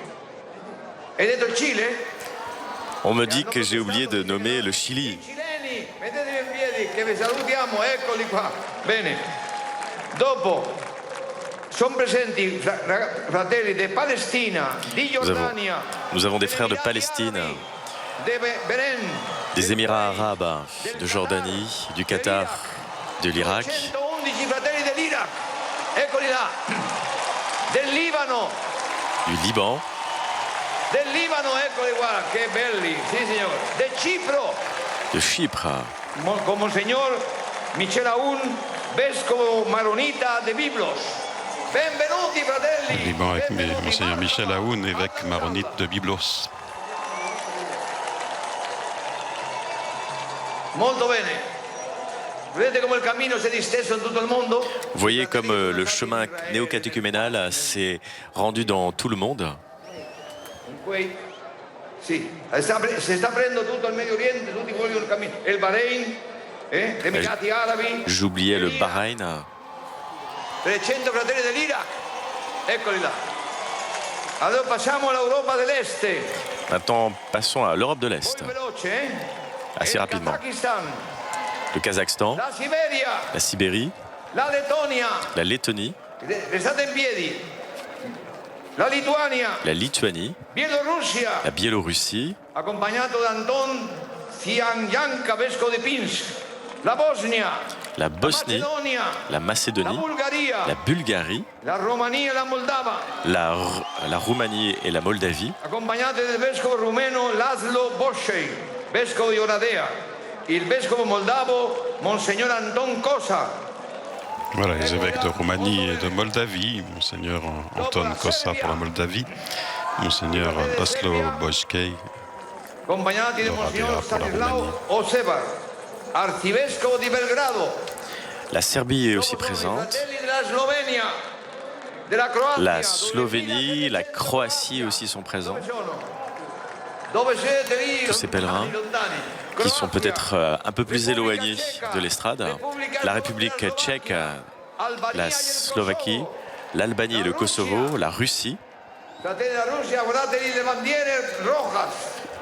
Hai detto il Cile? On me dit que j'ai oublié de nommer le Chili. Cileni, mettetevi in piedi che vi salutiamo, eccoli qua. Bene. Dopo sono presenti fratelli di Palestina, di Giordania. Nous avons des frères de Palestine, des Émirats arabes, de Jordanie, du Qatar, de l'Irak. 111 fratelli dell'Iraq, eccoli là. Del Libano. Du Liban. Del Libano, eccoli qua, che belli, sì signore. Del Cipro. De Chypre. Con Monsignor Michel Aoun, vescovo maronita de Biblos. Benvenuti fratelli. Le Liban avec Monseigneur Michel Aoun, évêque maronite de Byblos. Molto bene. Vedete come il cammino si è disteso in tutto il mondo? Vous voyez comme le chemin néocatéchuménal s'est rendu dans tout le monde. Sì, si sta aprendo tutto il Medio Oriente, tutti vogliono il cammino. Il Bahrain, gli Emirati Arabi. J'oubliais le Bahreïn. 300 fratelli dell'Iraq, eccoli là. Allora passiamo all'Europa dell'Est. Maintenant, passons à l'Europe de l'Est. Veloce, Assez rapidement. Pakistan, Le Kazakhstan, la Siberia, la Sibérie, la Lettonia. la Lettonie, Restate in piedi. La Lituania, la Lituanie, Bielorussia, la Biélorussie, accompagnato da Anton Tsianjanka, vescovo di Pinsk. La Bosnia, la Bosnie, Macedonia, la la Macédonie, Bulgaria, la Bulgarie, la Romania e la Moldava, la Roumanie et la Moldavie, accompagnate dal vescovo rumeno Laszlo Boschei, vescovo di Oradea, il vescovo moldavo Monsignor Anton Kosa. Voilà, les évêques de Roumanie et de Moldavie, Monseigneur Anton Kossa pour la Moldavie, Monseigneur Laszlo Boschkei, Accompagnati da Monsignor Stanislao Osevar, arcivescovo di Belgrado. la Serbie est aussi présente, Fratelli della Slovenia, della Croazia. la Slovénie, la Croatie aussi sont présents, Dove siete lì? tous ces pèlerins qui sont peut-être un peu plus éloignés de l'estrade. La République tchèque, la Slovaquie, l'Albanie et le Kosovo, la Russie. Fratelli della Russia, guardate lì le bandiere rojas.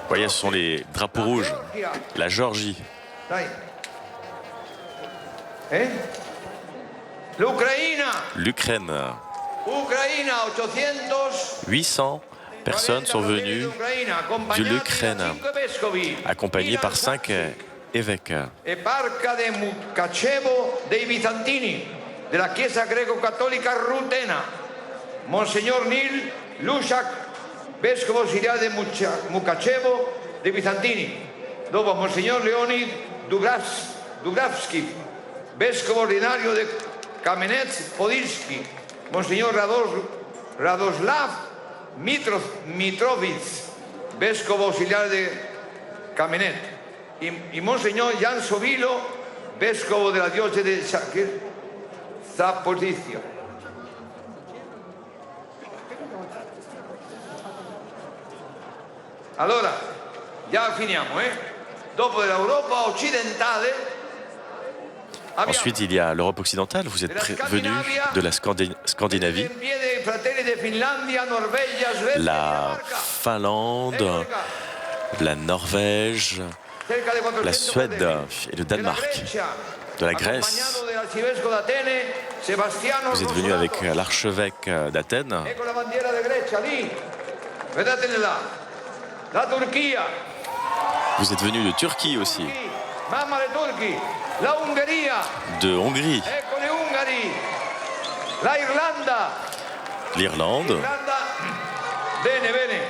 Vous voyez, ce sont les drapeaux rouges. La Géorgie, Dai. L'Ucraina. l'Ukraine. Ucraina, 800 800 personnes sont venues de l'Ukraine, accompagnées par 5 évêques. e Barca de Mukachevo dei Bizantini, della Chiesa greco-cattolica rutena. Monsignor Nil Lushak, vescovo ausiliare di Mukachevo dei Bizantini. Dopo Monsignor Leonid Dubravsky, vescovo ordinario di Kamenets-Podilsky. Monsignor Radoslav Mitrovic, vescovo ausiliare di Kamenet. Y Monsignor Jan Sovilo, vescovo della diocesi di Zaporizhia. Allora, già finiamo, Dopo dell'Europa occidentale. Ensuite, il y a l'Europe occidentale. Vous êtes venu de la Scandinavie, la Finlande, la Norvège, la Suède et le Danemark, de la Grèce. Vous êtes venu avec l'archevêque d'Athènes. Vous êtes venu de Turquie aussi, de Hongrie, l'Irlande, Bene, bene.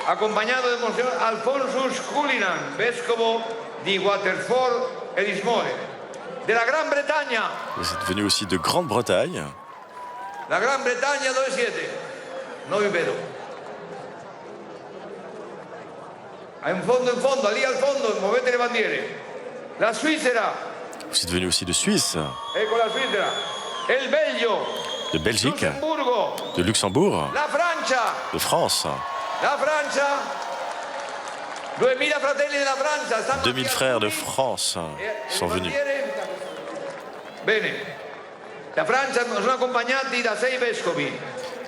Accompagnato da Monsignor Alfonsus Cullinan, vescovo di Waterford e Lismore. Della Gran Bretagna. Vous êtes venu aussi de Grande-Bretagne. La Gran Bretagna dove siete? Non vi vedo. In fondo, lì al fondo, muovete le bandiere. La Svizzera. Vous êtes venu aussi de Suisse, Ecco la Svizzera. E il Belgio. de Belgique, Lussemburgo. de Luxembourg, La Francia. de France. La Francia. 2000 fratelli della Francia. Stanno 2000 frères de France sont venus. Bene. La Francia sono accompagnati da 6 vescovi.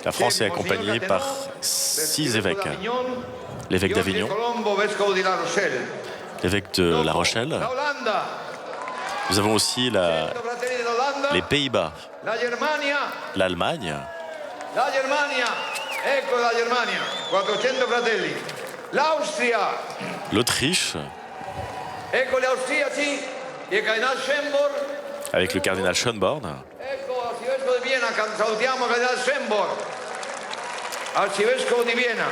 La France est accompagnée par 6 évêques. L'évêque d'Avignon, Colombo, vescovo di La Rochelle. l'évêque de La Rochelle. La Olanda. Nous avons aussi 100 fratelli dell'Olanda. les Pays-Bas, La Germania. l'Allemagne, La Germania. Ecco la Germania. 400 fratelli. L'Austria. l'Autriche, Ecco gli austriaci. Il cardinal Schönborn. avec le cardinal Schönborn. Ecco l'arcivescovo di Vienna. Salutiamo il cardinal Schönborn. Arcivescovo di Vienna.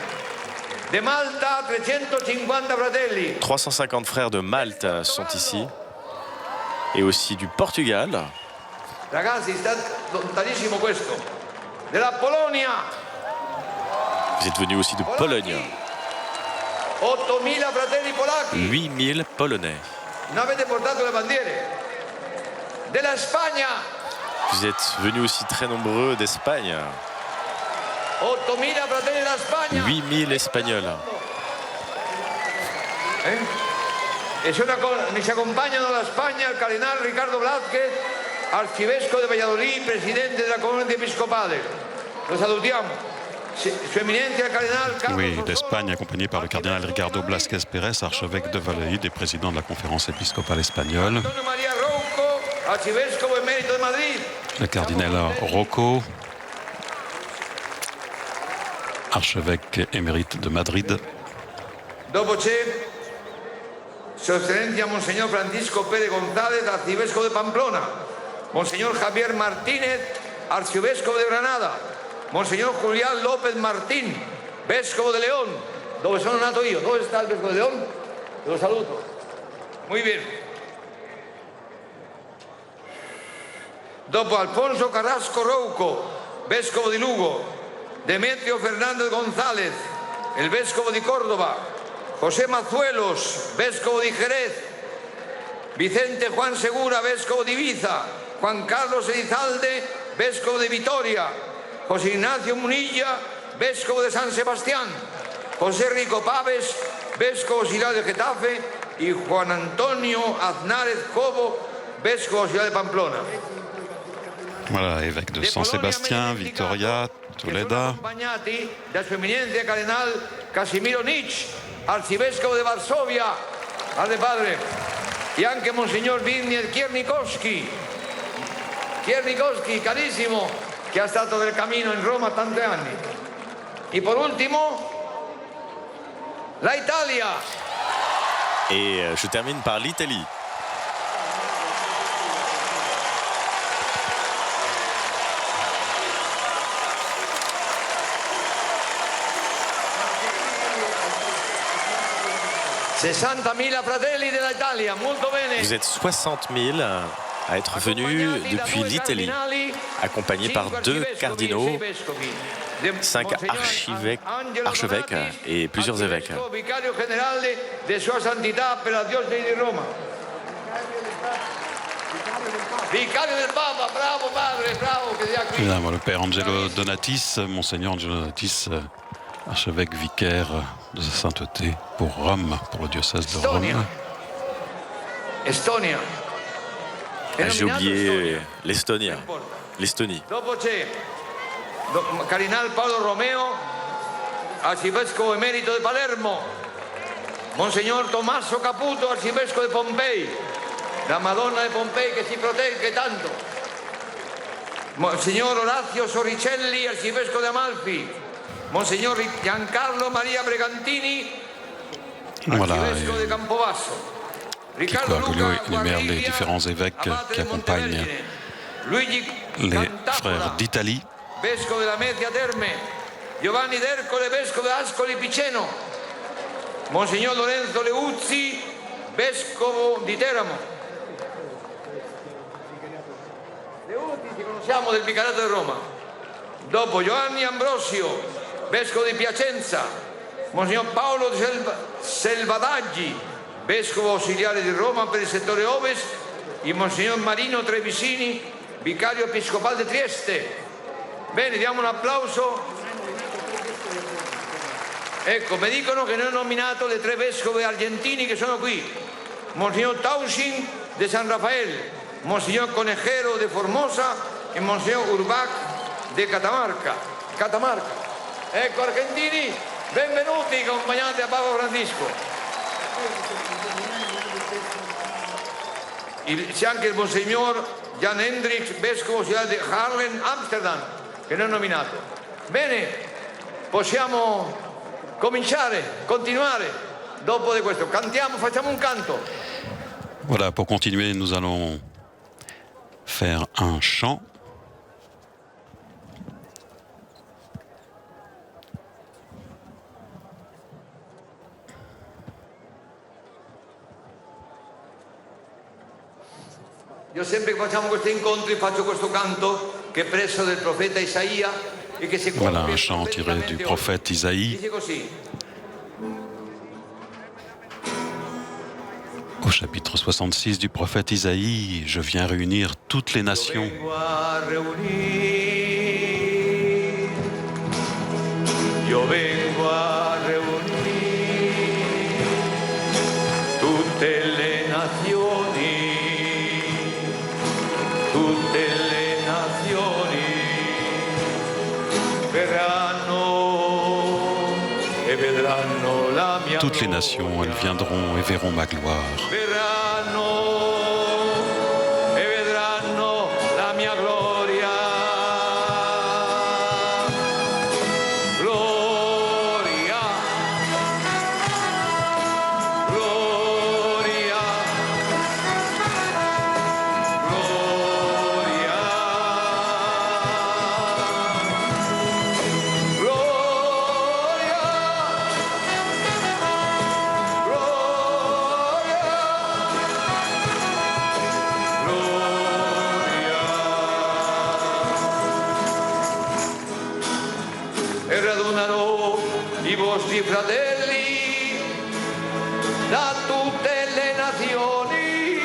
De Malta 350 fratelli. 350 frères de Malte sont ici. Et aussi du Portugal, Ragazzi, sta lontanissimo questo. Della Polonia. vous êtes venus aussi de Pologne, 8000 fratelli polacchi. 8000 Polonais. Non avete portato le bandiere. Della Spagna. Vous êtes venus aussi très nombreux d'Espagne, 8000 fratelli della Spagna. 8000 Espagnols. E mi ci accompagnano dalla Spagna il cardinale Ricardo Blázquez, arcivescovo di Valladolid, presidente della comunità episcopale. Lo salutiamo. Su Eminenza il cardinale Carlos Oui, Osoro, d'Espagne, accompagné par le cardinal Ricardo Blasquez Pérez, archevêque de Valladolid et président de la conférence épiscopale espagnole. Antonio María Rouco, arcivescovo emerito de Madrid. Le cardinal Rocco, archevêque émérite de Madrid. Dopo c'è Su Eccellenza Monsignor Francisco Pérez González, arcivescovo de Pamplona. Monsignor Javier Martínez, arcivescovo de Granada. Monsignor Julián López Martín, vescovo de León, dove sono nato io. Dove sta il vescovo de León? Lo saluto. Muy bien. Dopo Alfonso Carrasco Rouco, vescovo di Lugo. Demetrio Fernández González, el vescovo di Córdoba. José Mazuelos, vescovo di Jerez. Vicente Juan Segura, vescovo di Ibiza. Juan Carlos Elizalde, vescovo de Vitoria. José Ignacio Munilla, vescovo de San Sebastián. José Rico Paves, vescovo auxiliar de Getafe. Y Juan Antonio Aznárez Cobo, vescovo auxiliar de Pamplona. Voilà, évêque de San Sébastien, Victoria, Toledo. Accompagnati da Sua Eminenza Cardinal Casimiro Nitsch, arcivescovo di Varsovia, Padre Padre, e anche Monsignor Zbigniew Kiernikowski, carissimo, che è stato del cammino in Roma tanti anni. E per ultimo, la Italia. Et je termine par l'Italie. fratelli dell'Italia, molto bene. Vous êtes 60 000 à être venus depuis l'Italie, accompagnés par 2 cardinaux, 5 archevêques et plusieurs évêques. Vicario generale de Sua Santità per la diocesi di Roma. Vicario del Papa, bravo padre, bravo, che sia qui. Évidemment, le père Angelo Donatis, monseigneur Angelo Donatis, archevêque vicaire de sa sainteté pour Rome, pour le diocèse de Rome. Estonia. J'ai oublié l'Estonie. Dopo c'è Cardinal Paolo Romeo, arcivescovo emerito di Palermo, Monsignor Tommaso Caputo, arcivescovo di Pompei, la Madonna di Pompei che si protegge tanto, Monsignor Orazio Sorricelli, arcivescovo di Amalfi, Monsignor Giancarlo Maria Bregantini, arcivescovo di Campobasso. Pico Agoglio énumère les différents évêques qui accompagnent les frères d'Italie. Vescovo della Media Terme, Giovanni D'Ercole, vescovo di Ascoli Piceno, Monsignor Lorenzo Leuzzi, vescovo di Teramo. Leuzzi ci conosciamo del Vicariato di Roma. Dopo Giovanni Ambrosio, vescovo di Piacenza, Monsignor Paolo Selvadaggi, vescovo ausiliare di Roma per il settore ovest, il Monsignor Marino Trevisini, vicario episcopale di Trieste. Bene, diamo un applauso. Ecco, mi dicono che noi ho nominato le 3 vescovi argentini che sono qui. Monsignor Tausin de San Rafael, Monsignor Conejero de Formosa e Monsignor Urbach de Catamarca. Ecco, argentini, benvenuti, accompagnati a Papa Francisco. C'è anche il Monsignor Jan Hendricks, vescovo di Haarlem, Amsterdam, che non ho nominato. Bene, possiamo cominciare, continuare. Dopo di questo, cantiamo, facciamo un canto. Voilà, pour continuer, nous allons faire un chant. Io sempre che facciamo questi incontri faccio questo canto che è preso del profeta Isaia e che si Voilà un chant tiré du prophète Isaïe. Dice così. Au chapitre 66 du prophète Isaïe, je viens réunir toutes les nations. Io vengo a reunire tutte le nazioni, verranno e vedranno la mia gloria. Toutes les nations, elles viendront et verront ma gloire. Verranno e vedranno la mia gloria. Gloria, gloria, gloria, gloria, e radunerò i vostri fratelli da tutte le nazioni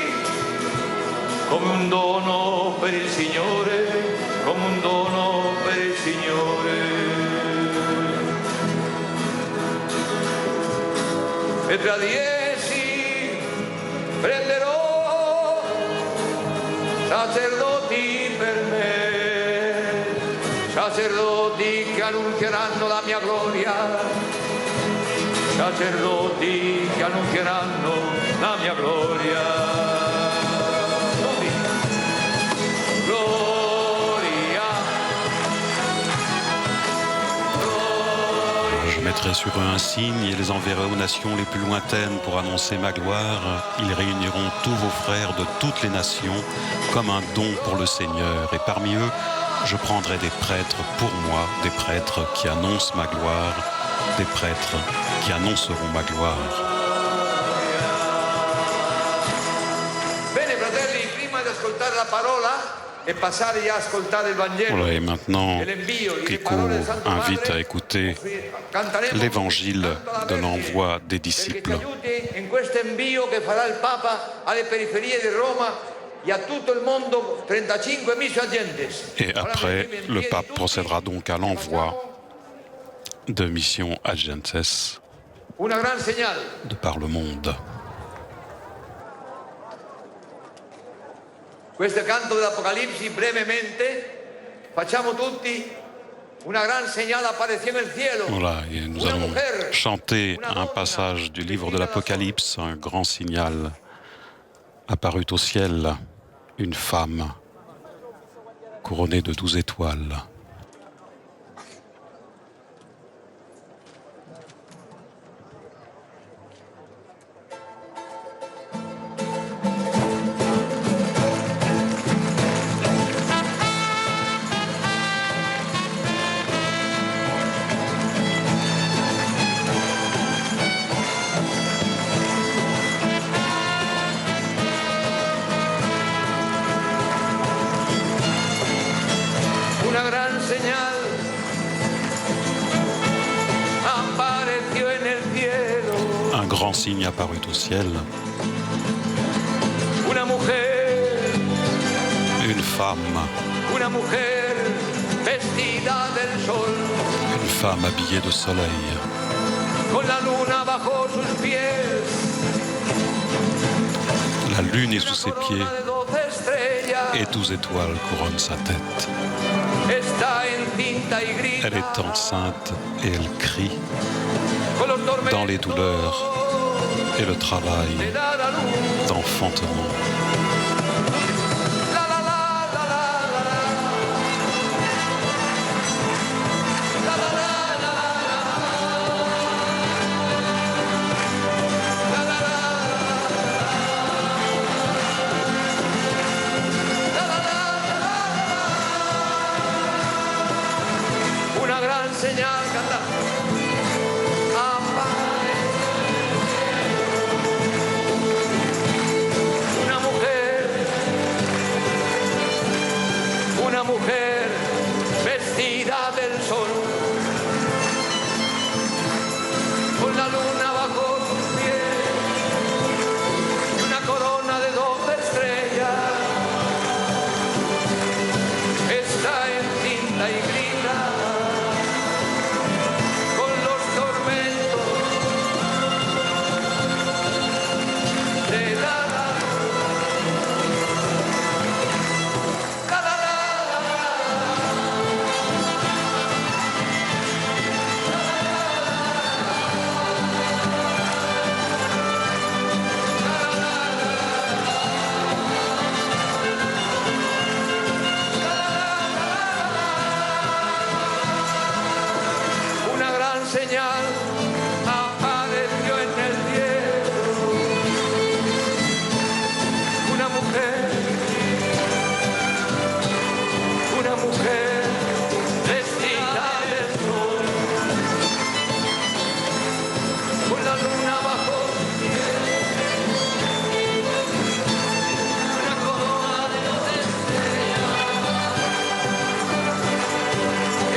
come un dono per il Signore, come un dono per il Signore. E tra di essi prenderò sacerdoti per me, sacerdoti che annunzieranno la mia gloria, sacerdoti che annunzieranno la mia gloria. Gloria, Je mettrai sur eux un signe et les enverrai aux nations les plus lointaines pour annoncer ma gloire. Ils réuniront tous vos frères de toutes les nations comme un don pour le Seigneur. Et parmi eux, je prendrai des prêtres pour moi, des prêtres qui annoncent ma gloire, des prêtres qui annonceront ma gloire. Bene, fratelli, prima di ascoltare la parola e passare a ascoltare il Vangelo. Voilà, et maintenant, Kiko invite à écouter l'évangile de l'envoi des disciples. In questo invio che farà il Papa alle periferie di Roma e a tutto il mondo, 35 missioni agentes. Et après, le pape procédera donc à l'envoi de missions agentes una gran señal. de par le monde. Questo canto dell'Apocalisse brevemente facciamo tutti una gran señal apareció en el cielo. Voilà, et nous allons chanter un passage du livre de l'Apocalypse, un grand signal apparut au ciel, une femme couronnée de 12 étoiles. Una gran señal apareció en el cielo. Un grand signe apparut au ciel, Una mujer une mujer vestida del sol, une femme habillée de soleil, con la luna bajo sus pies. la lune est sous ses pieds Corona de 12 estrellas. et 12 étoiles couronnent sa tête. Está encinta y grita. Elle est enceinte et elle crie Con los tormentos dans les douleurs et le travail le da la luz. d'enfantement. La la la la la la la. La la la la la la. La la la la la. La la la la la. Una gran señal, canta. Una mujer vestida del sol, con la luna bajo sus pies, una corona de 12 estrellas, está encinta y grita, con los tormentos de la una gran señal apareció en el cielo. Una mujer vestida de sol, con la luna bajo sus pies, una corona de 12 estrellas,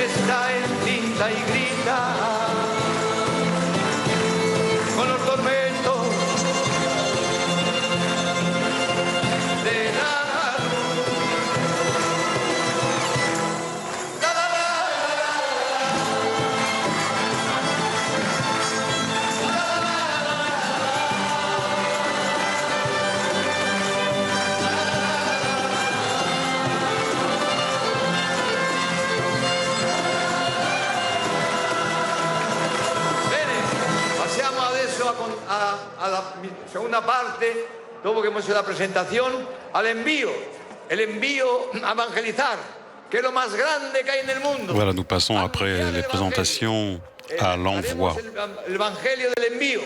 está encinta y grita, con los tormentos de la luz. La, la, la, Bene, passiamo adesso alla seconda parte, dopo che hemos hecho la presentación, al envío, el envío a evangelizar, que es lo más grande que hay en el mundo. Voilà, nous passons après les présentations à l'envoi, El evangelio del envío.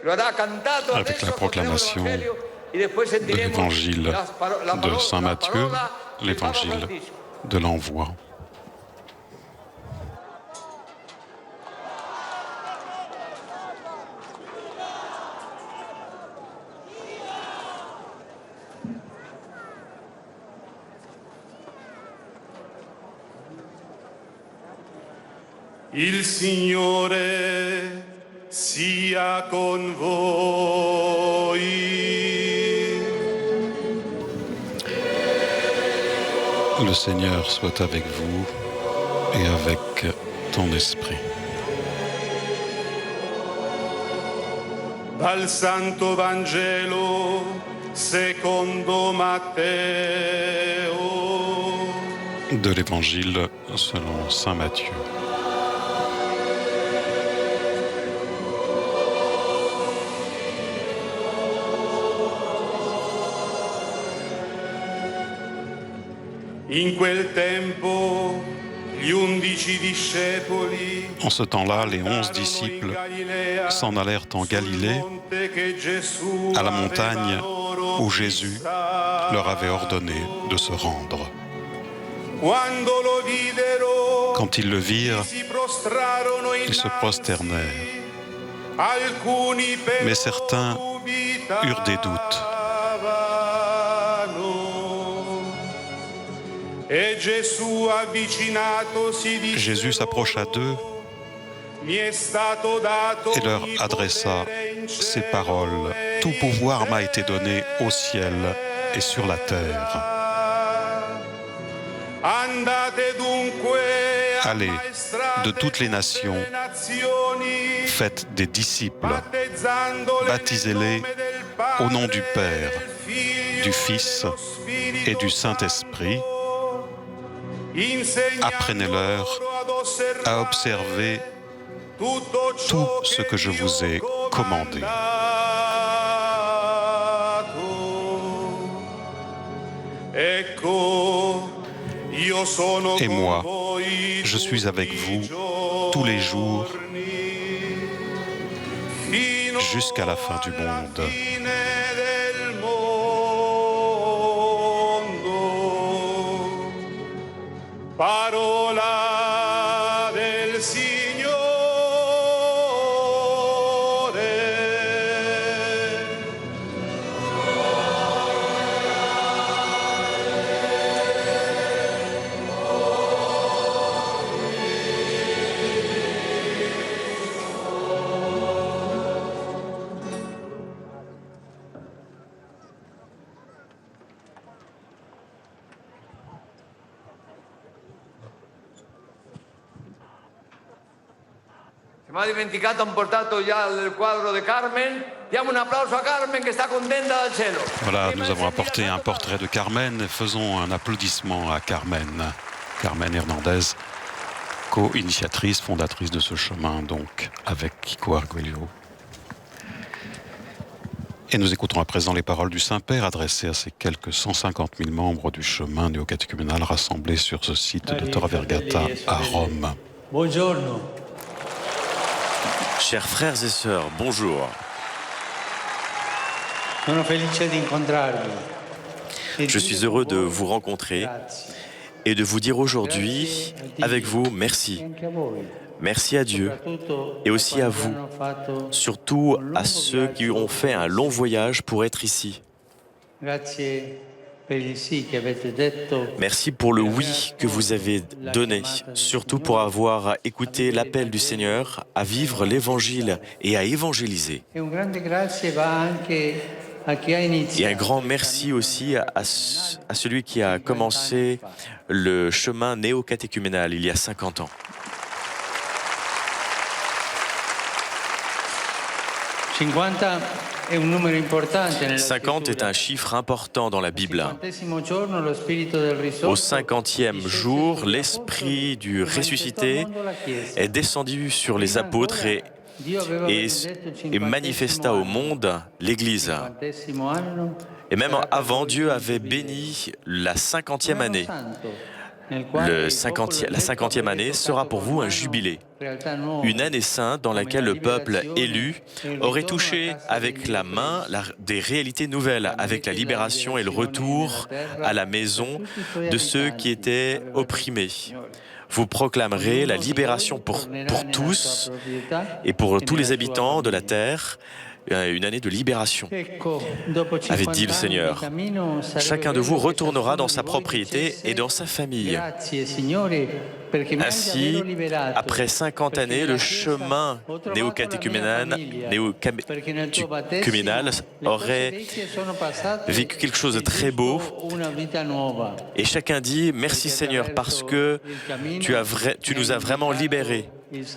Lo hará cantato avec adesso, la proclamation evangelio, y después de sentiremos l'évangile de Saint la Matthieu, parola de l'évangile Papa Francisco. de l'envoi. Il Signore sia con voi. Le Seigneur soit avec vous et avec ton esprit. Dal Santo Vangelo secondo Matteo. De l'Évangile selon saint Matthieu. In quel tempo gli 11 discepoli. En ce temps-là, les 11 disciples s'en allèrent en Galilée, à la montagne où Jésus leur avait ordonné de se rendre. Quand ils le virent, ils se prosternèrent. Mais certains eurent des doutes. Jésus s'approcha d'eux et leur adressa ces paroles. « Tout pouvoir m'a été donné au ciel et sur la terre. Allez de toutes les nations, faites des disciples, baptisez-les au nom du Père, du Fils et du Saint-Esprit. Apprenez-leur à observer tout ce que je vous ai commandé. » Et moi, je suis avec vous tous les jours jusqu'à la fin du monde. Parola del Signore. Se mi ha dimenticato, han portato già il quadro di Carmen. Diamo un applauso a Carmen che sta contenta dal cielo. Voilà, nous avons apporté un portrait de Carmen. Faisons un applaudissement à Carmen. Carmen Hernandez, co-initiatrice, fondatrice de ce chemin, donc, avec Kiko Arguello. Et nous écoutons à présent les paroles du Saint-Père adressées à ces quelques 150 000 membres du chemin néocatéchuménal rassemblés sur ce site de Tor Vergata à Rome. Buongiorno. Chers frères et sœurs, bonjour. Je suis heureux de vous rencontrer et de vous dire aujourd'hui avec vous merci. Merci à Dieu et aussi à vous, surtout à ceux qui ont fait un long voyage pour être ici. Merci pour le oui que vous avez donné, surtout pour avoir écouté l'appel du Seigneur à vivre l'Évangile et à évangéliser. Et un grand merci aussi à celui qui a commencé le chemin néocatéchuménal il y a 50 ans. 50 est un chiffre important dans la Bible. Au 50e jour, l'Esprit du ressuscité est descendu sur les apôtres et manifesta au monde l'Église. Et même avant, Dieu avait béni la 50e année. La 50e année sera pour vous un jubilé, une année sainte dans laquelle le peuple élu aurait touché avec la main des réalités nouvelles, avec la libération et le retour à la maison de ceux qui étaient opprimés. Vous proclamerez la libération pour tous et pour tous les habitants de la terre, une année de libération, avait dit le Seigneur. Chacun de vous retournera dans sa propriété et dans sa famille. Ainsi, après 50 années, le chemin néocatéchuménal aurait vécu quelque chose de très beau. Et chacun dit « Merci Seigneur parce que tu nous as vraiment libérés.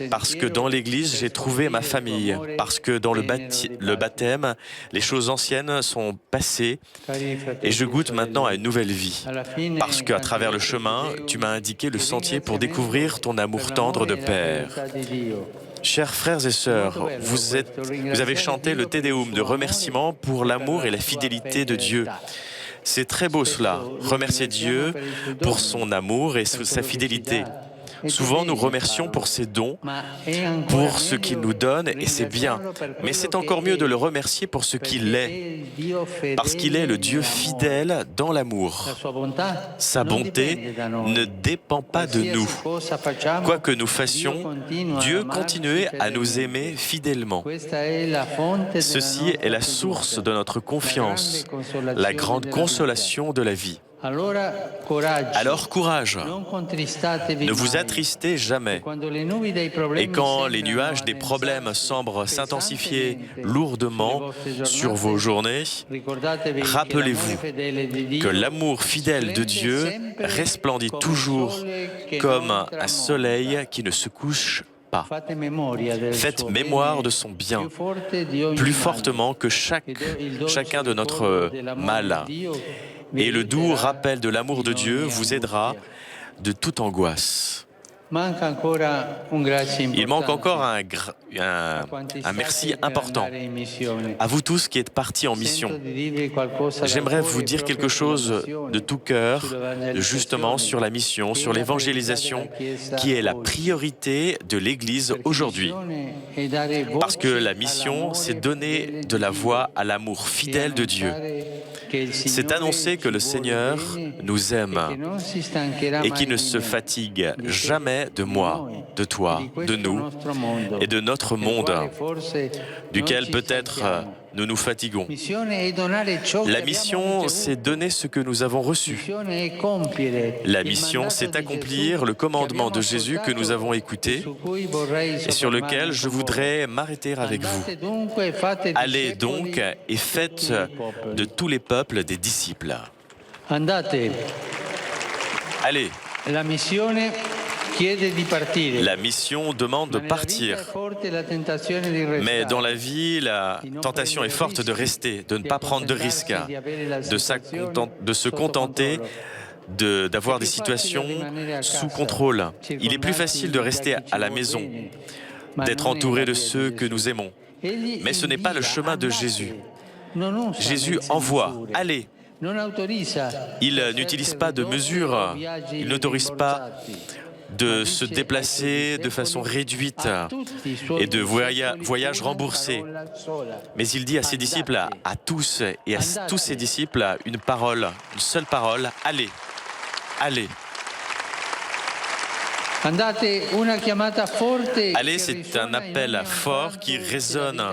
parce que dans l'Église, j'ai trouvé ma famille, parce que dans le baptême, les choses anciennes sont passées et je goûte maintenant à une nouvelle vie. Parce qu'à travers le chemin, tu m'as indiqué le sentier pour découvrir ton amour tendre de Père. Chers frères et sœurs, vous avez chanté le Te Deum de remerciement pour l'amour et la fidélité de Dieu. C'est très beau cela, remercier Dieu pour son amour et sa fidélité. Souvent, nous remercions pour ses dons, pour ce qu'il nous donne, et c'est bien. Mais c'est encore mieux de le remercier pour ce qu'il est, parce qu'il est le Dieu fidèle dans l'amour. Sa bonté ne dépend pas de nous. Quoi que nous fassions, Dieu continue à nous aimer fidèlement. Ceci est la source de notre confiance, la grande consolation de la vie. Alors courage, ne vous attristez jamais. Et quand les nuages des problèmes semblent s'intensifier lourdement sur vos journées, rappelez-vous que l'amour fidèle de Dieu resplendit toujours comme un soleil qui ne se couche pas. Faites mémoire de son bien, plus fortement que chacun de notre mal. Et le doux rappel de l'amour de Dieu vous aidera de toute angoisse. Il manque encore un merci important à vous tous qui êtes partis en mission. J'aimerais vous dire quelque chose de tout cœur, justement sur la mission, sur l'évangélisation, qui est la priorité de l'Église aujourd'hui. Parce que la mission, c'est donner de la voix à l'amour fidèle de Dieu. C'est annoncer que le Seigneur nous aime et qui ne se fatigue jamais de moi, de toi, de nous et de notre monde, duquel peut-être nous nous fatiguons. La mission, c'est donner ce que nous avons reçu. La mission, c'est accomplir le commandement de Jésus que nous avons écouté et sur lequel je voudrais m'arrêter avec vous. Allez donc et faites de tous les peuples des disciples. Allez. La mission demande de partir. Mais dans la vie, la tentation est forte de rester, de ne pas prendre de risques, de se contenter d'avoir des situations sous contrôle. Il est plus facile de rester à la maison, d'être entouré de ceux que nous aimons. Mais ce n'est pas le chemin de Jésus. Jésus envoie, allez. Il n'utilise pas de mesures, il n'autorise pas de se déplacer de façon réduite et de voyages remboursés. Mais il dit à ses disciples, à tous et à tous ses disciples, une seule parole, allez, allez. Allez, c'est un appel fort qui résonne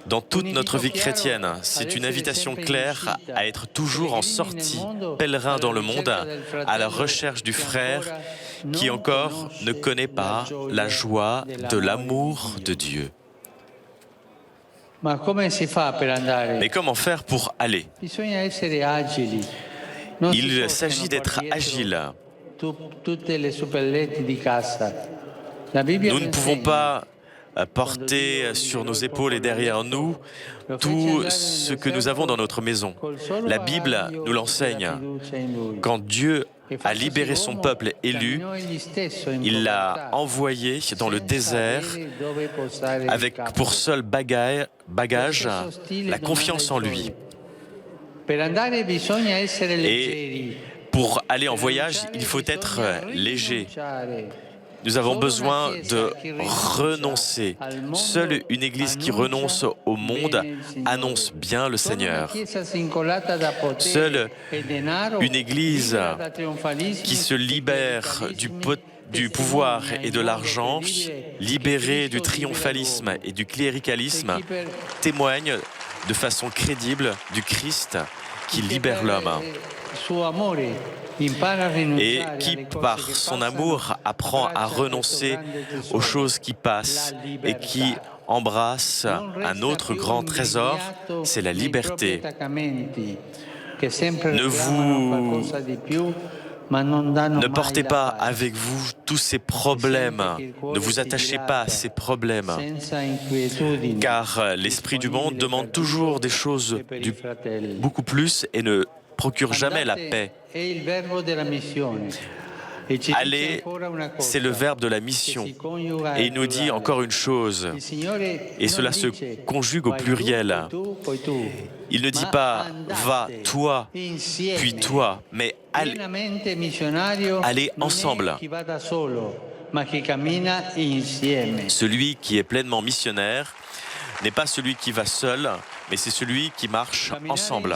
dans toute notre vie chrétienne. C'est une invitation claire à être toujours en sortie, pèlerin dans le monde, à la recherche du frère qui encore ne connaît pas la joie de l'amour de Dieu. Mais comment faire pour aller? Il s'agit d'être agile. Nous ne pouvons pas porter sur nos épaules et derrière nous tout ce que nous avons dans notre maison. La Bible nous l'enseigne. Quand Dieu a libéré son peuple élu, il l'a envoyé dans le désert avec pour seul bagage la confiance en lui. Et pour aller en voyage, il faut être léger. Nous avons besoin de renoncer. Seule une Église qui renonce au monde annonce bien le Seigneur. Seule une Église qui se libère du pouvoir et de l'argent, libérée du triomphalisme et du cléricalisme, témoigne de façon crédible du Christ qui libère l'homme. Et qui, par son amour, apprend à renoncer aux choses qui passent et qui embrasse un autre grand trésor, c'est la liberté. Ne vous Ne portez pas avec vous tous ces problèmes, ne vous attachez pas à ces problèmes, car l'esprit du monde demande toujours des choses beaucoup plus et ne procure jamais la paix. Aller, c'est le verbe de la mission. Et il nous dit encore une chose, et cela se conjugue au pluriel. Il ne dit pas « va, toi, puis toi », mais « allez ensemble ». Celui qui est pleinement missionnaire n'est pas celui qui va seul, mais c'est celui qui marche ensemble.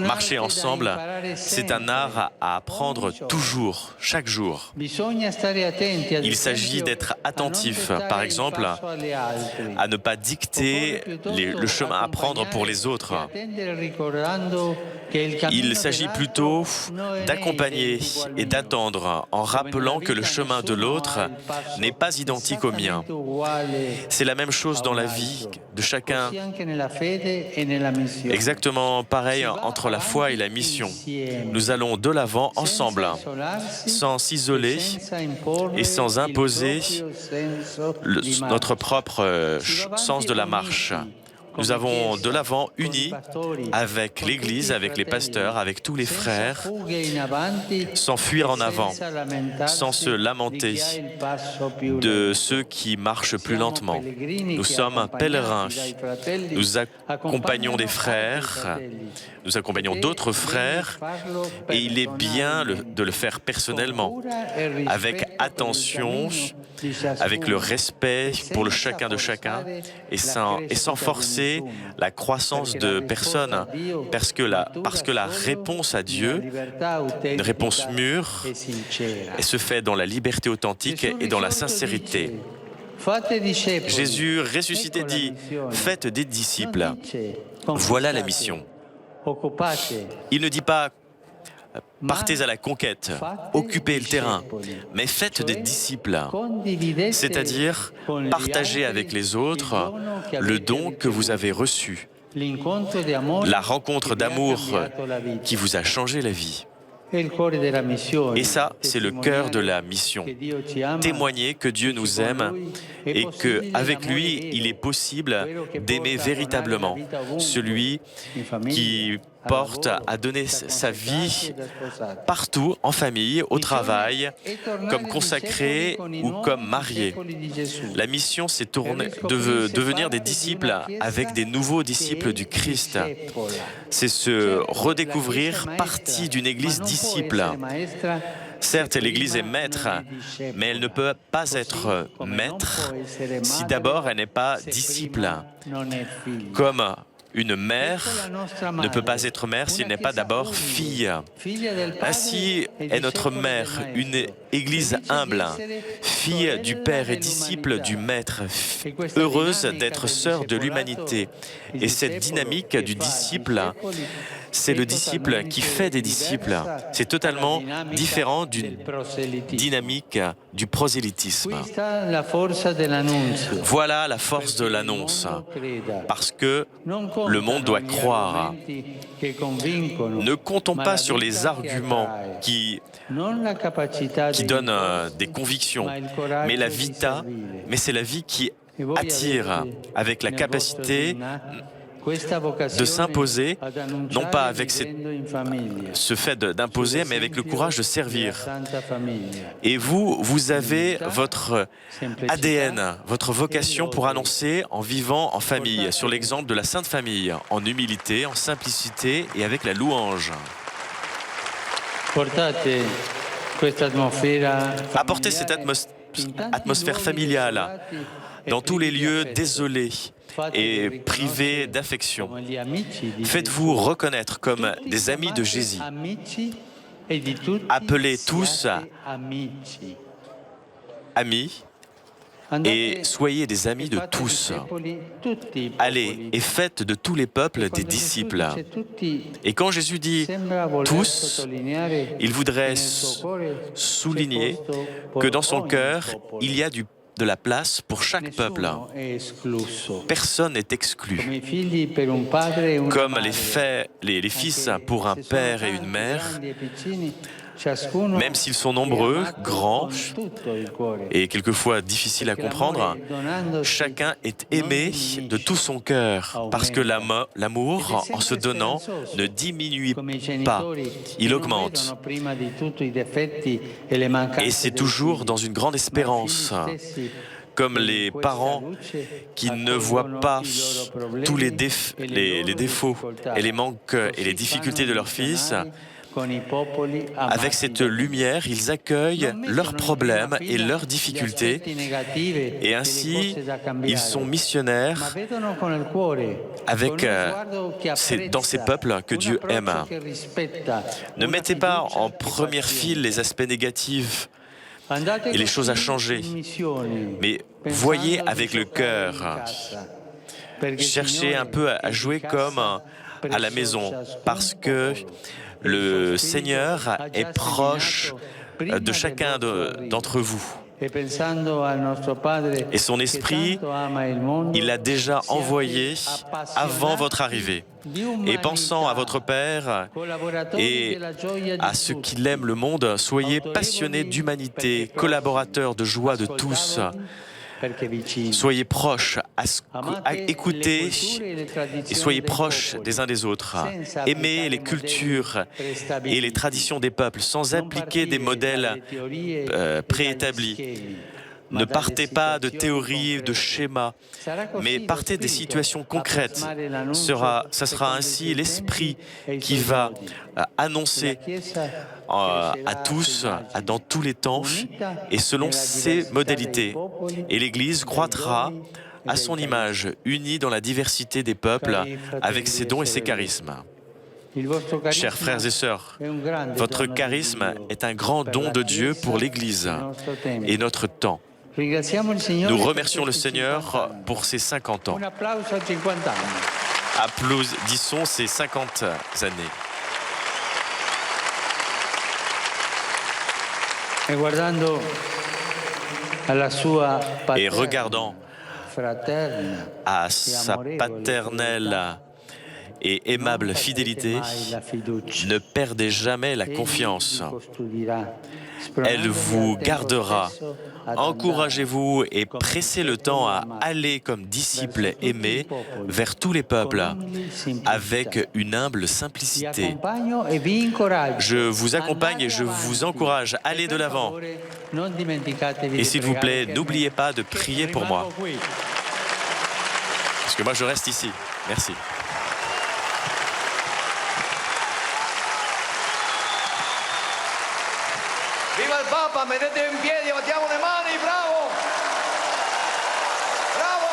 Marcher ensemble, c'est un art à apprendre toujours, chaque jour. Il s'agit d'être attentif, par exemple, à ne pas dicter le chemin à prendre pour les autres. Il s'agit plutôt d'accompagner et d'attendre en rappelant que le chemin de l'autre n'est pas identique au mien. C'est la même chose dans la vie de chacun. Exactement pareil entre la foi et la mission. Nous allons de l'avant ensemble, sans s'isoler et sans imposer notre propre sens de la marche. Nous avons de l'avant unis avec l'Église, avec les pasteurs, avec tous les frères, sans fuir en avant, sans se lamenter de ceux qui marchent plus lentement. Nous sommes pèlerins, nous accompagnons des frères, nous accompagnons d'autres frères, et il est bien de le faire personnellement, avec attention, avec le respect pour le chacun de chacun, et sans forcer la croissance de personne, parce que la réponse à Dieu, une réponse mûre, elle se fait dans la liberté authentique et dans la sincérité. Jésus ressuscité dit « Faites des disciples ». Voilà la mission. Il ne dit pas « Partez à la conquête, occupez le terrain », mais faites des disciples, c'est-à-dire partagez avec les autres le don que vous avez reçu, la rencontre d'amour qui vous a changé la vie. Et ça, c'est le cœur de la mission. Témoigner que Dieu nous aime et qu'avec lui, il est possible d'aimer véritablement celui qui porte à donner sa vie partout, en famille, au travail, comme consacré ou comme marié. La mission, c'est de devenir des disciples avec des nouveaux disciples du Christ. C'est se redécouvrir partie d'une Église disciple. Certes, l'Église est maître, mais elle ne peut pas être maître si d'abord elle n'est pas disciple. Comme une mère ne peut pas être mère s'il n'est pas d'abord fille. Ainsi est notre mère, une Église humble, fille du Père et disciple du Maître, heureuse d'être sœur de l'humanité. Et cette dynamique du disciple, c'est le disciple qui fait des disciples. C'est totalement différent d'une dynamique du prosélytisme. Voilà la force de l'annonce, parce que le monde doit croire. Ne comptons pas sur les arguments qui donnent des convictions, mais la vita, mais c'est la vie qui attire avec la capacité de s'imposer, non pas avec ce fait d'imposer, mais avec le courage de servir. Et vous avez votre ADN, votre vocation pour annoncer en vivant en famille, sur l'exemple de la Sainte Famille, en humilité, en simplicité et avec la louange. Apportez cette atmosphère familiale dans tous les lieux désolés et privés d'affection. Faites-vous reconnaître comme des amis de Jésus. Appelez tous amis et soyez des amis de tous. Allez et faites de tous les peuples des disciples. Et quand Jésus dit « tous », il voudrait souligner que dans son cœur, il y a de la place pour chaque peuple. Personne n'est exclu. Comme les fils pour un père et une mère, Même s'ils sont nombreux, grands et quelquefois difficiles à comprendre, chacun est aimé de tout son cœur parce que l'amour, en se donnant, ne diminue pas, il augmente. Et c'est toujours dans une grande espérance, comme les parents qui ne voient pas tous les défauts et les manques et les difficultés de leur fils. Avec cette lumière, ils accueillent leurs problèmes et leurs difficultés et ainsi, ils sont missionnaires dans ces peuples que Dieu aime. Ne mettez pas en première file les aspects négatifs et les choses à changer, mais voyez avec le cœur. Cherchez un peu à jouer comme à la maison, parce que le Seigneur est proche de chacun d'entre vous. Et son esprit, il l'a déjà envoyé avant votre arrivée. Et pensant à votre Père et à ceux qui aiment le monde, soyez passionnés d'humanité, collaborateurs de joie de tous. Soyez proches, écoutez et soyez proches des uns des autres. Aimez les cultures et les traditions des peuples sans appliquer des modèles préétablis. Ne partez pas de théories, de schémas, mais partez des situations concrètes. Ça sera ainsi l'Esprit qui va annoncer à tous, dans tous les temps, et selon ses modalités. Et l'Église croîtra à son image, unie dans la diversité des peuples, avec ses dons et ses charismes. Chers frères et sœurs, votre charisme est un grand don de Dieu pour l'Église et notre temps. Nous remercions le Seigneur pour ses 50 ans. Applaudissons ces 50 années. Et regardant à sa paternelle et aimable fidélité, ne perdez jamais la confiance. Elle vous gardera. Encouragez-vous et pressez le temps à aller comme disciples aimés vers tous les peuples avec une humble simplicité. Je vous accompagne et je vous encourage. Allez de l'avant. Et s'il vous plaît, n'oubliez pas de prier pour moi. Parce que moi, je reste ici. Merci. Viva el Papa, mettete in piedi, battiamo le mani, bravo! Bravo!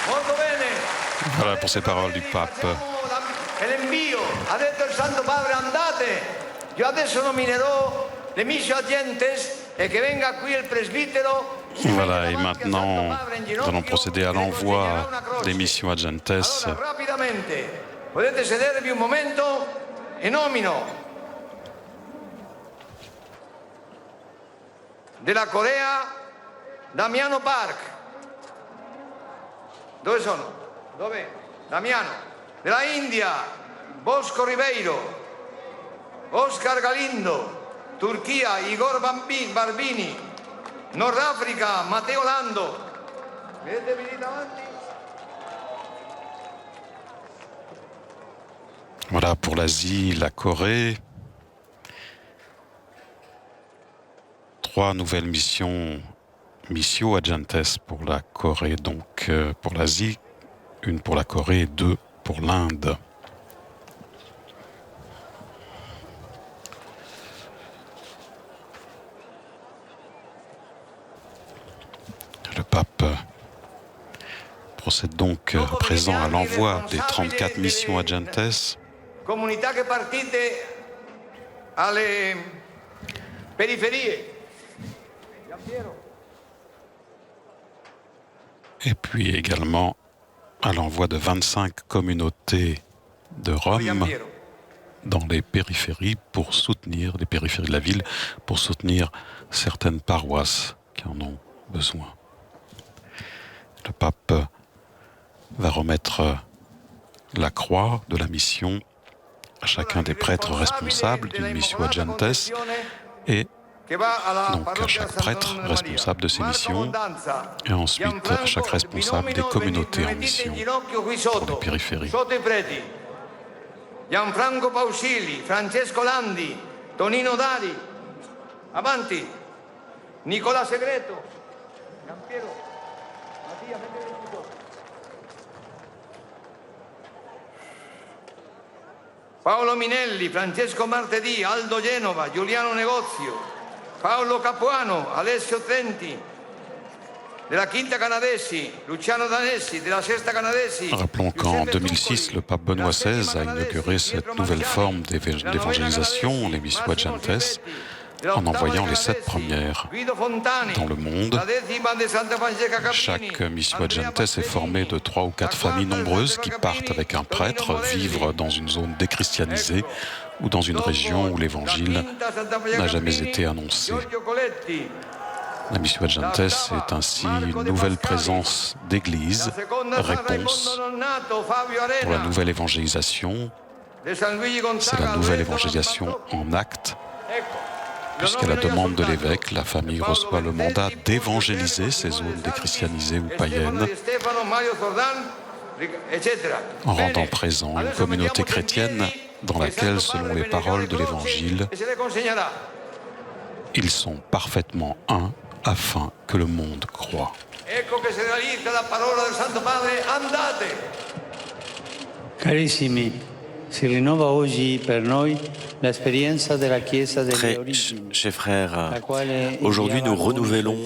Molto bene. Voilà pour ces paroles du pape. L'invio, ha detto il Santo Padre, andate. Io adesso nominerò le misio agentes e che venga qui il presbitero. Voilà, et maintenant, nous allons procéder à l'envoi des missions agentes. Rapidamente, potete sedervi un momento e nomino della Corea Damiano Park. Dove sono? Dove? Damiano. Della India Bosco Ribeiro. Oscar Galindo. Turchia Igor Barbini. Nord Africa, Matteo Lando. Vedetevi lì davanti. Voilà pour l'Asie, la Corée. 3 nouvelles missio agentes pour la Corée, donc pour l'Asie, 1 pour la Corée et 2 pour l'Inde. Le pape procède donc à présent à l'envoi des 34 missions agentes. Comunità che partite alle periferie. Et puis également à l'envoi de 25 communautés de Rome dans les périphéries pour soutenir, les périphéries de la ville, pour soutenir certaines paroisses qui en ont besoin. Le pape va remettre la croix de la mission à chacun des prêtres responsables d'une mission Agentes et donc à chaque prêtre responsable de ses missions et ensuite à chaque responsable des communautés en mission pour les périphéries. Gianfranco Pausili, Francesco Landi, Tonino Dari, avanti, Nicola Segreto, Giampiero, Mattia, Paolo Minelli, Francesco Martedì, Aldo Genova, Giuliano Negozio, Paolo Capuano, Alessio Trenti, della Quinta Canadesi, Luciano Danesi, della Sesta Canadesi. Rappelons qu'en 2006, le pape Benoît XVI a inauguré cette nouvelle forme d'évangélisation, les Missio Agentes, en envoyant les 7 premières dans le monde. Chaque Missio Agentes est formé de 3 ou 4 familles nombreuses qui partent avec un prêtre vivre dans une zone déchristianisée ou dans une région où l'évangile n'a jamais été annoncé. La Missio Agentes est ainsi une nouvelle présence d'église, réponse pour la nouvelle évangélisation. C'est la nouvelle évangélisation en acte, puisqu'à la demande de l'évêque, la famille reçoit le mandat d'évangéliser ces zones déchristianisées ou païennes, en rendant présent une communauté chrétienne dans laquelle, selon les paroles de l'Évangile, ils sont parfaitement un afin que le monde croie. Carissimi, si rinnova oggi per noi l'esperienza della Chiesa delle origini. Chers frères, aujourd'hui nous renouvelons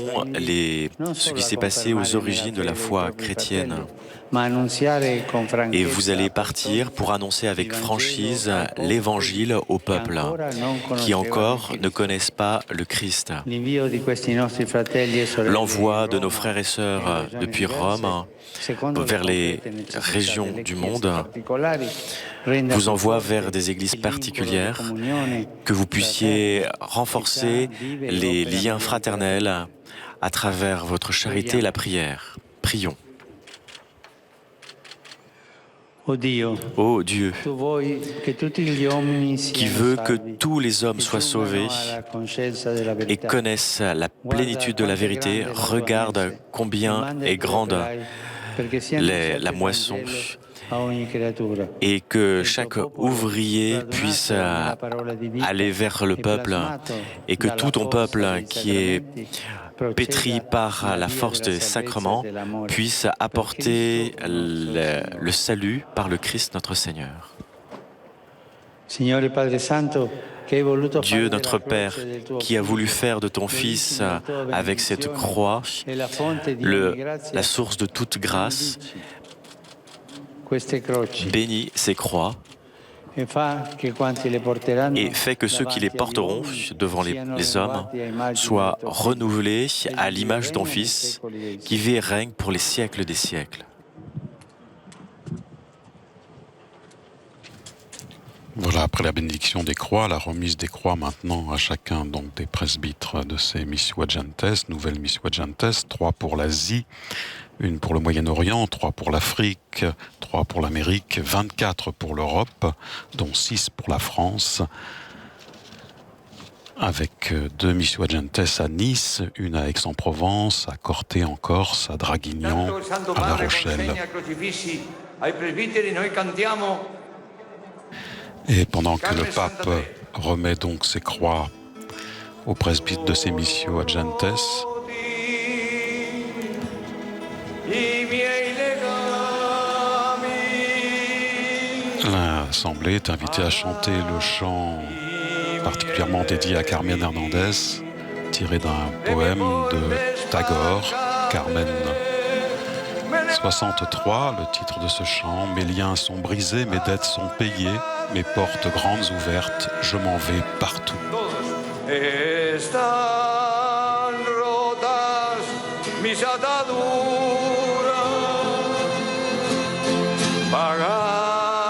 ce qui s'est passé aux origines de la foi chrétienne. Et vous allez partir pour annoncer avec franchise l'Évangile au peuple qui encore ne connaissent pas le Christ. L'envoi de nos frères et sœurs depuis Rome vers les régions du monde vous envoie vers des églises particulières, que vous puissiez renforcer les liens fraternels à travers votre charité et la prière. Prions. Ô Dieu, qui veut que tous les hommes soient sauvés et connaissent la plénitude de la vérité, regarde combien est grande la moisson et que chaque ouvrier puisse aller vers le peuple et que tout ton peuple qui est pétri par la force des sacrements puisse apporter le salut par le Christ notre Seigneur. Dieu notre Père, qui a voulu faire de ton Fils avec cette croix la source de toute grâce, bénis ces croix et fait que ceux qui les porteront devant les hommes soient renouvelés à l'image de ton Fils, qui vit et règne pour les siècles des siècles. Voilà, après la bénédiction des croix, la remise des croix maintenant à chacun donc des presbytres de ces Missio Agentes, nouvelles Missio Agentes, 3 pour l'Asie, 1 pour le Moyen-Orient, 3 pour l'Afrique, 3 pour l'Amérique, 24 pour l'Europe, dont 6 pour la France, avec 2 Missio Agentes à Nice, 1 à Aix-en-Provence, à Corté en Corse, à Draguignan, à La Rochelle. Et pendant que le pape remet donc ses croix au presbytre de ces Missio Agentes, l'Assemblée est invitée à chanter le chant particulièrement dédié à Carmen Hernandez, tiré d'un poème de Tagore, Carmen 63, le titre de ce chant. Mes liens sont brisés, mes dettes sont payées, mes portes grandes ouvertes, je m'en vais partout. Están rotas mis ataduras, pagadas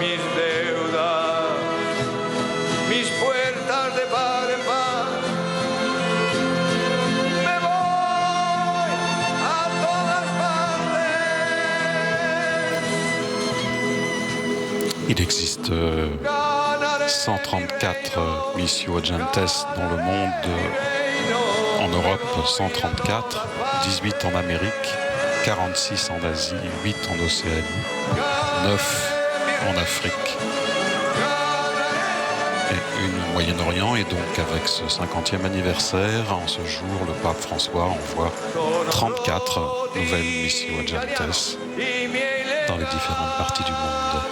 mis deudas, mis puertas de par en par. Me voy a Il existe 134 missio agentes dans le monde, en Europe 134, 18 en Amérique, 46 en Asie, 8 en Océanie, 9 en Afrique et une au Moyen-Orient. Et donc avec ce 50e anniversaire, en ce jour, le pape François envoie 34 nouvelles missio agentes dans les différentes parties du monde.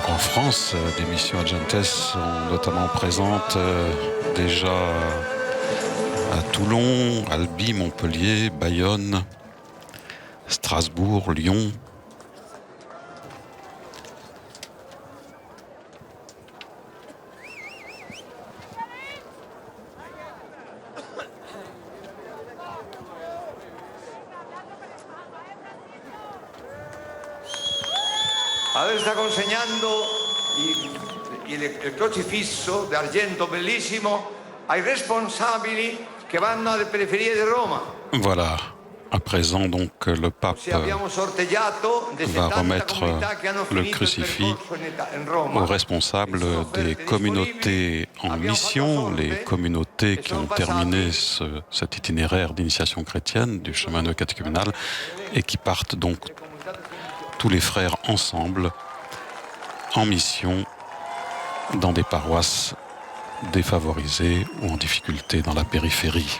En France, des missions agentes sont notamment présentes déjà à Toulon, Albi, Montpellier, Bayonne, Strasbourg, Lyon. Adesso sta consegnando il crocifisso d'argento bellissimo ai responsabili che vanno alle periferie di Roma. Voilà. À présent, donc, le pape va remettre le crucifix aux responsables des communautés en mission, les communautés qui ont terminé cet itinéraire d'initiation chrétienne du chemin catéchuménal et qui partent donc tous les frères ensemble en mission dans des paroisses défavorisées ou en difficulté dans la périphérie.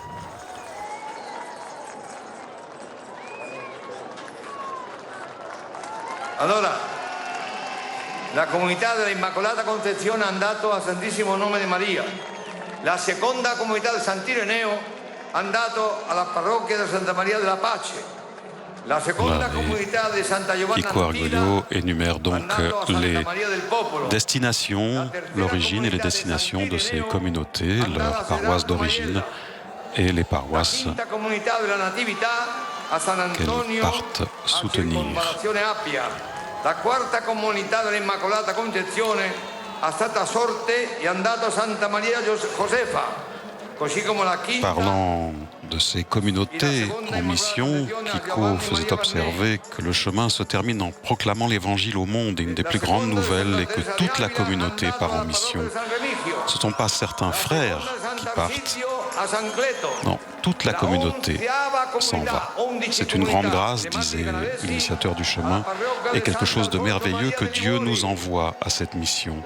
Allora, la comunità della Immacolata Concezione è andato al Santissimo Nome di Maria. La seconda comunità di Sant'Ireneo è andato alla parrocchia di Santa Maria della Pace. La seconda comunità di Santa Giovanna Pico Argoglio énumère donc les destinations, l'origine et les destinations de ces communautés, leurs paroisses d'origine et les paroisses qu'elles partent soutenir. La quarta comunità dell'Immacolata Concezione è stata Sorte e è andato a Santa Maria Josefa. Parlant de ces communautés en mission, Pico faisait observer que le chemin se termine en proclamant l'évangile au monde. Et une des plus grandes nouvelles est que toute la communauté part en mission. Ce ne sont pas certains frères qui partent. Non, toute la communauté s'en va. C'est une grande grâce, disait l'initiateur du chemin, et quelque chose de merveilleux que Dieu nous envoie à cette mission.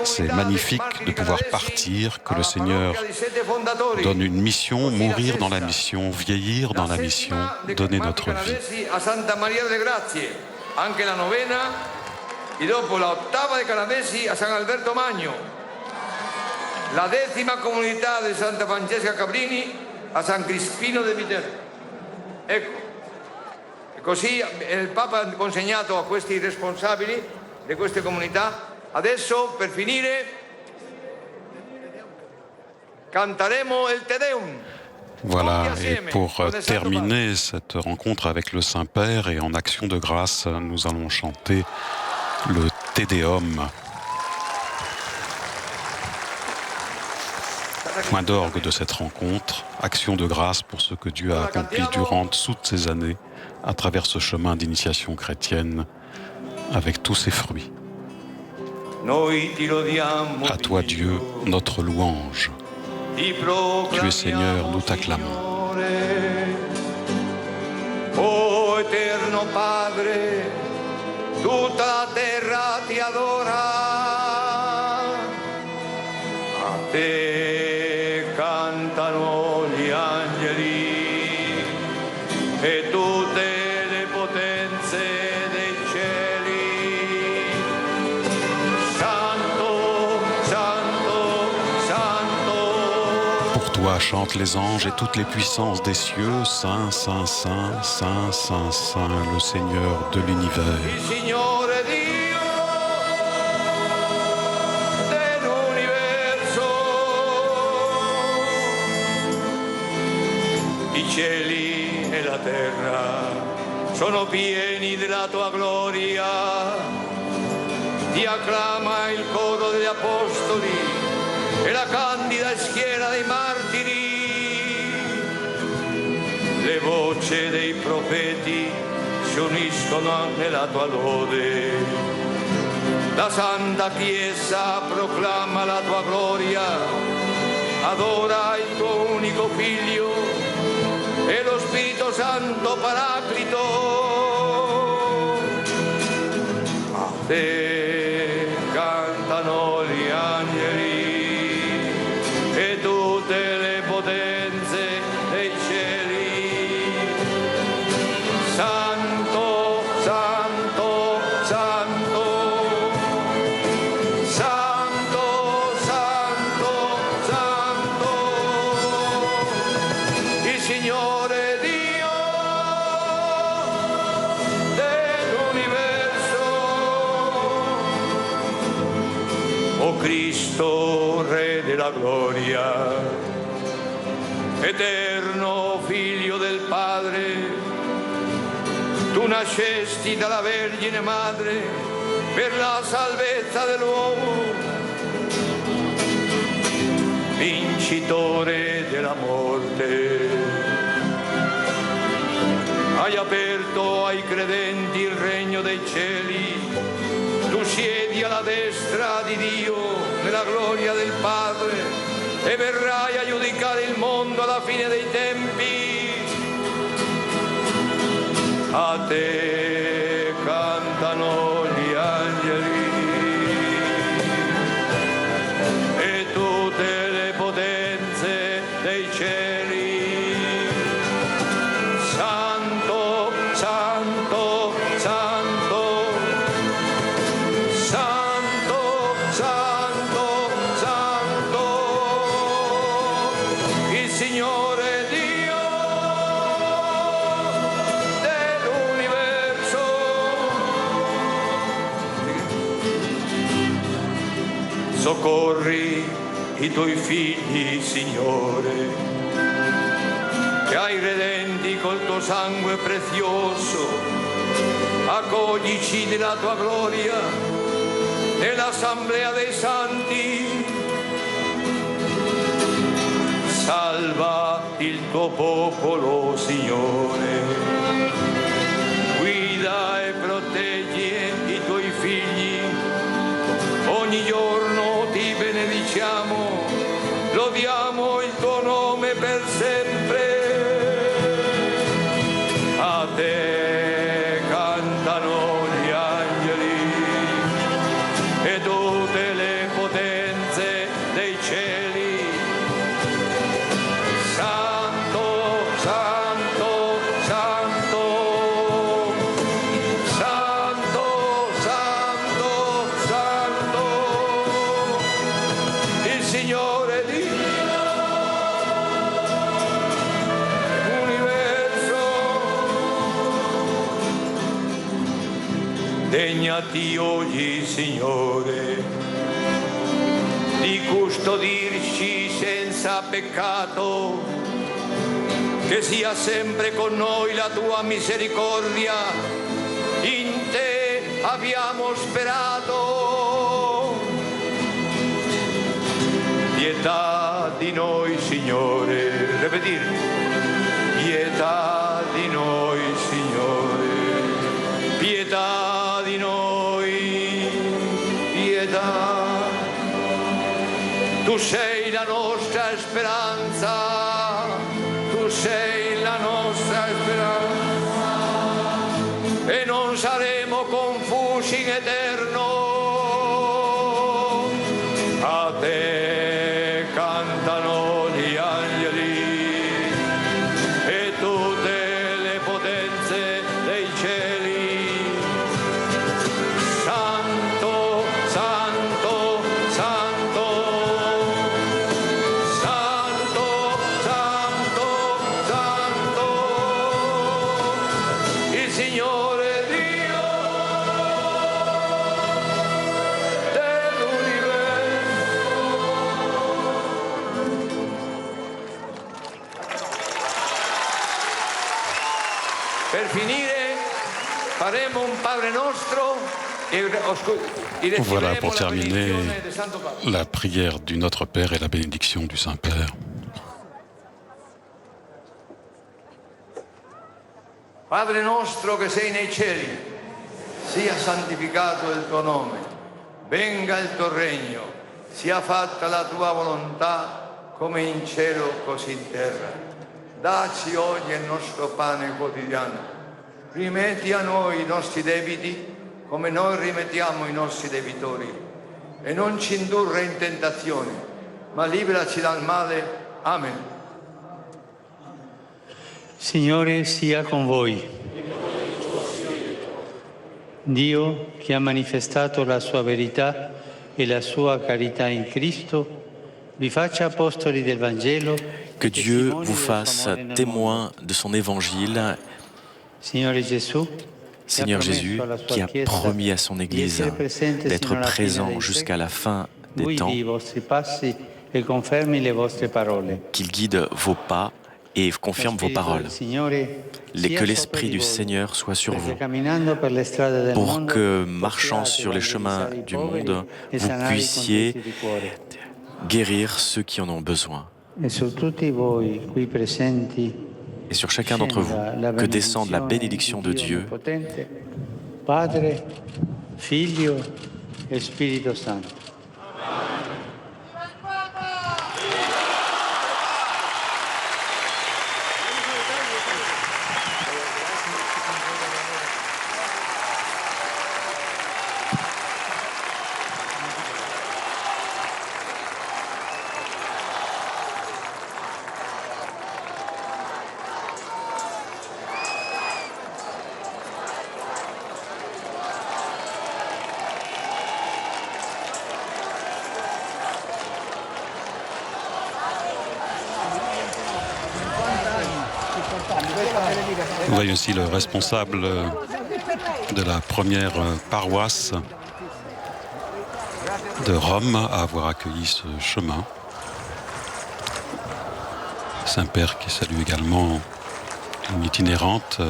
C'est magnifique de pouvoir partir, que le Seigneur donne une mission, mourir dans la mission, vieillir dans la mission, donner notre vie. La decima comunità di Santa Francesca Cabrini a San Crispino de Viterbo. Ecco, e così il Papa ha consegnato a questi responsabili di queste comunità. Adesso, per finire, canteremo il Te Deum. Voilà, et pour terminer cette rencontre avec le Saint-Père et en action de grâce, nous allons chanter le Te Deum. Point d'orgue de cette rencontre, action de grâce pour ce que Dieu a accompli durant toutes ces années à travers ce chemin d'initiation chrétienne avec tous ses fruits. À toi Dieu, notre louange. Tu es Seigneur, nous t'acclamons. Oh eterno Padre, tutta la terra ti adora. A te cantano gli angeli e tutte le potenze dei cieli. Santo, santo, santo. toi chantent les anges et toutes les puissances des cieux. Saint, Saint, Saint, Saint, Saint, Saint, le Seigneur de l'univers. I cieli e la terra sono pieni della tua gloria. Ti acclama il coro degli apostoli e la candida schiera dei martiri. Le voci dei profeti si uniscono nella tua lode. La Santa Chiesa proclama la tua gloria, adora il tuo unico Figlio e lo Spirito Santo Paraclito. A te cantano gli angeli e tutte le potenze dei cieli. Santo, Santo, Santo, Santo, Santo, Santo, il Signore Dio dell'universo. O Cristo, Re della gloria, eterno Figlio del Padre, tu nascesti dalla Vergine Madre per la salvezza dell'uomo, vincitore della morte. Hai aperto ai credenti il regno dei cieli, tu siedi alla destra di Dio nella gloria del Padre e verrai a giudicare il mondo alla fine dei tempi. A te cantano gli angeli e tutte le potenze dei cieli. Santo, Santo, Santo, Santo, Santo, Santo, il Signore Dio dell'universo. Soccorri i tuoi figli, Signore, che hai redenti col tuo sangue prezioso. Accoglici nella tua gloria, nell'assemblea dei santi. Salva il tuo popolo, Signore. Guida e proteggi i tuoi figli. Ogni giorno ti benediciamo, lodiamo il tuo nome per sempre. A te cantano gli angeli e tutte le potenze dei cieli. Santo, Santo, Santo, Santo, Santo, Santo, il Signore Dio dell'universo. Degnati oggi, Signore, di custodirci senza peccato, che sia sempre con noi la tua misericordia. In te abbiamo sperato. Pietà di noi, Signore. Ripetite. Pietà di noi, Signore. Pietà di noi. Pietà. Tu sei la nostra speranza, tu sei la nostra speranza e non saremo confusi in eterno. A te cantano gli angeli e tutte le potenze dei cieli. Santo, Santo, Santo, Santo, faremo un Padre Nostro e Voilà pour riceveremo la terminer benedizione del Santo Padre. la prière du Notre Père et la bénédiction du Saint-Père. Padre nostro che sei nei cieli, sia santificato il tuo nome, venga il tuo regno, sia fatta la tua volontà come in cielo così in terra. Dacci oggi il nostro pane quotidiano, rimetti a noi i nostri debiti come noi rimettiamo i nostri debitori e non ci indurre in tentazione, ma liberaci dal male. Amen. Signore sia con voi. Dio, che ha manifestato la sua verità e la sua carità in Cristo, vi faccia apostoli del Vangelo. Que Dieu vous fasse témoin de son évangile. Signore Gesù, Seigneur Jésus, qui a promis à son Église d'être présent jusqu'à la fin des temps, qu'il guide vos pas et confirme vos paroles. Que l'Esprit du Seigneur soit sur vous, pour que, marchant sur les chemins du monde, vous puissiez guérir ceux qui en ont besoin. Et sur chacun d'entre vous, que descende la bénédiction de Dieu, Padre, Figlio e Spirito Santo. Vous voyez aussi le responsable de la première paroisse de Rome à avoir accueilli ce chemin. Saint-Père qui salue également une itinérante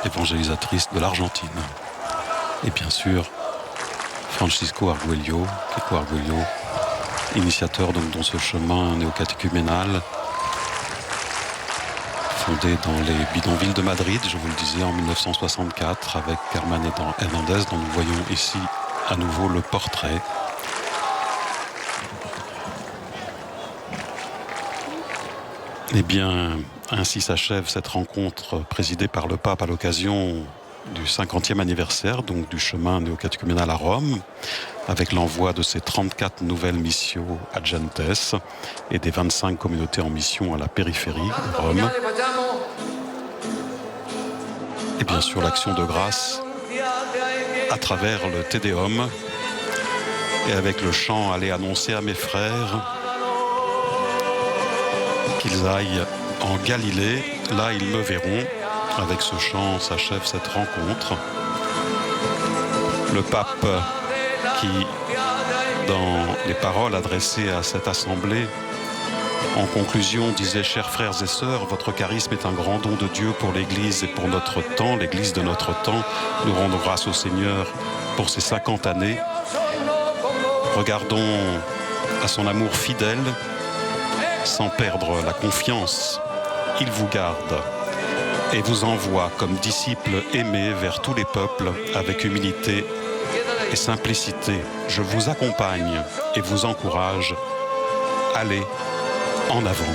évangélisatrice de l'Argentine. Et bien sûr, Francisco Arguello, Kiko Arguello, initiateur donc dans ce chemin néocatéchuménal fondé dans les bidonvilles de Madrid, je vous le disais, en 1964, avec Carmen Hernandez, dont nous voyons ici à nouveau le portrait. Eh bien, ainsi s'achève cette rencontre présidée par le pape à l'occasion du 50e anniversaire, donc du chemin néocatéchuménal à Rome, avec l'envoi de ces 34 nouvelles missio agentes et des 25 communautés en mission à la périphérie de Rome. Et bien sûr l'action de grâce à travers le Te Deum et avec le chant « Allez annoncer à mes frères qu'ils aillent en Galilée, là ils me verront ». Avec ce chant s'achève cette rencontre. Le pape qui, dans les paroles adressées à cette assemblée, en conclusion, disait « Chers frères et sœurs, votre charisme est un grand don de Dieu pour l'Église et pour notre temps, l'Église de notre temps. Nous rendons grâce au Seigneur pour ces 50 années. Regardons à son amour fidèle, sans perdre la confiance. Il vous garde et vous envoie comme disciples aimés vers tous les peuples avec humilité et simplicité. Je vous accompagne et vous encourage. Allez en avant.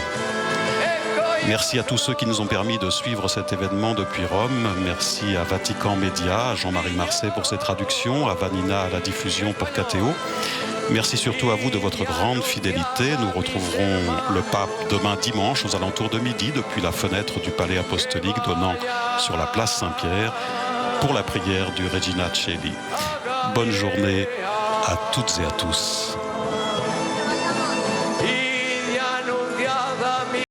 Merci à tous ceux qui nous ont permis de suivre cet événement depuis Rome. Merci à Vatican Média, à Jean-Marie Marseille pour ses traductions, à Vanina à la diffusion pour KTO. Merci surtout à vous de votre grande fidélité. Nous retrouverons le pape demain dimanche aux alentours de midi depuis la fenêtre du palais apostolique donnant sur la place Saint-Pierre pour la prière du Regina Coeli. Bonne journée à toutes et à tous.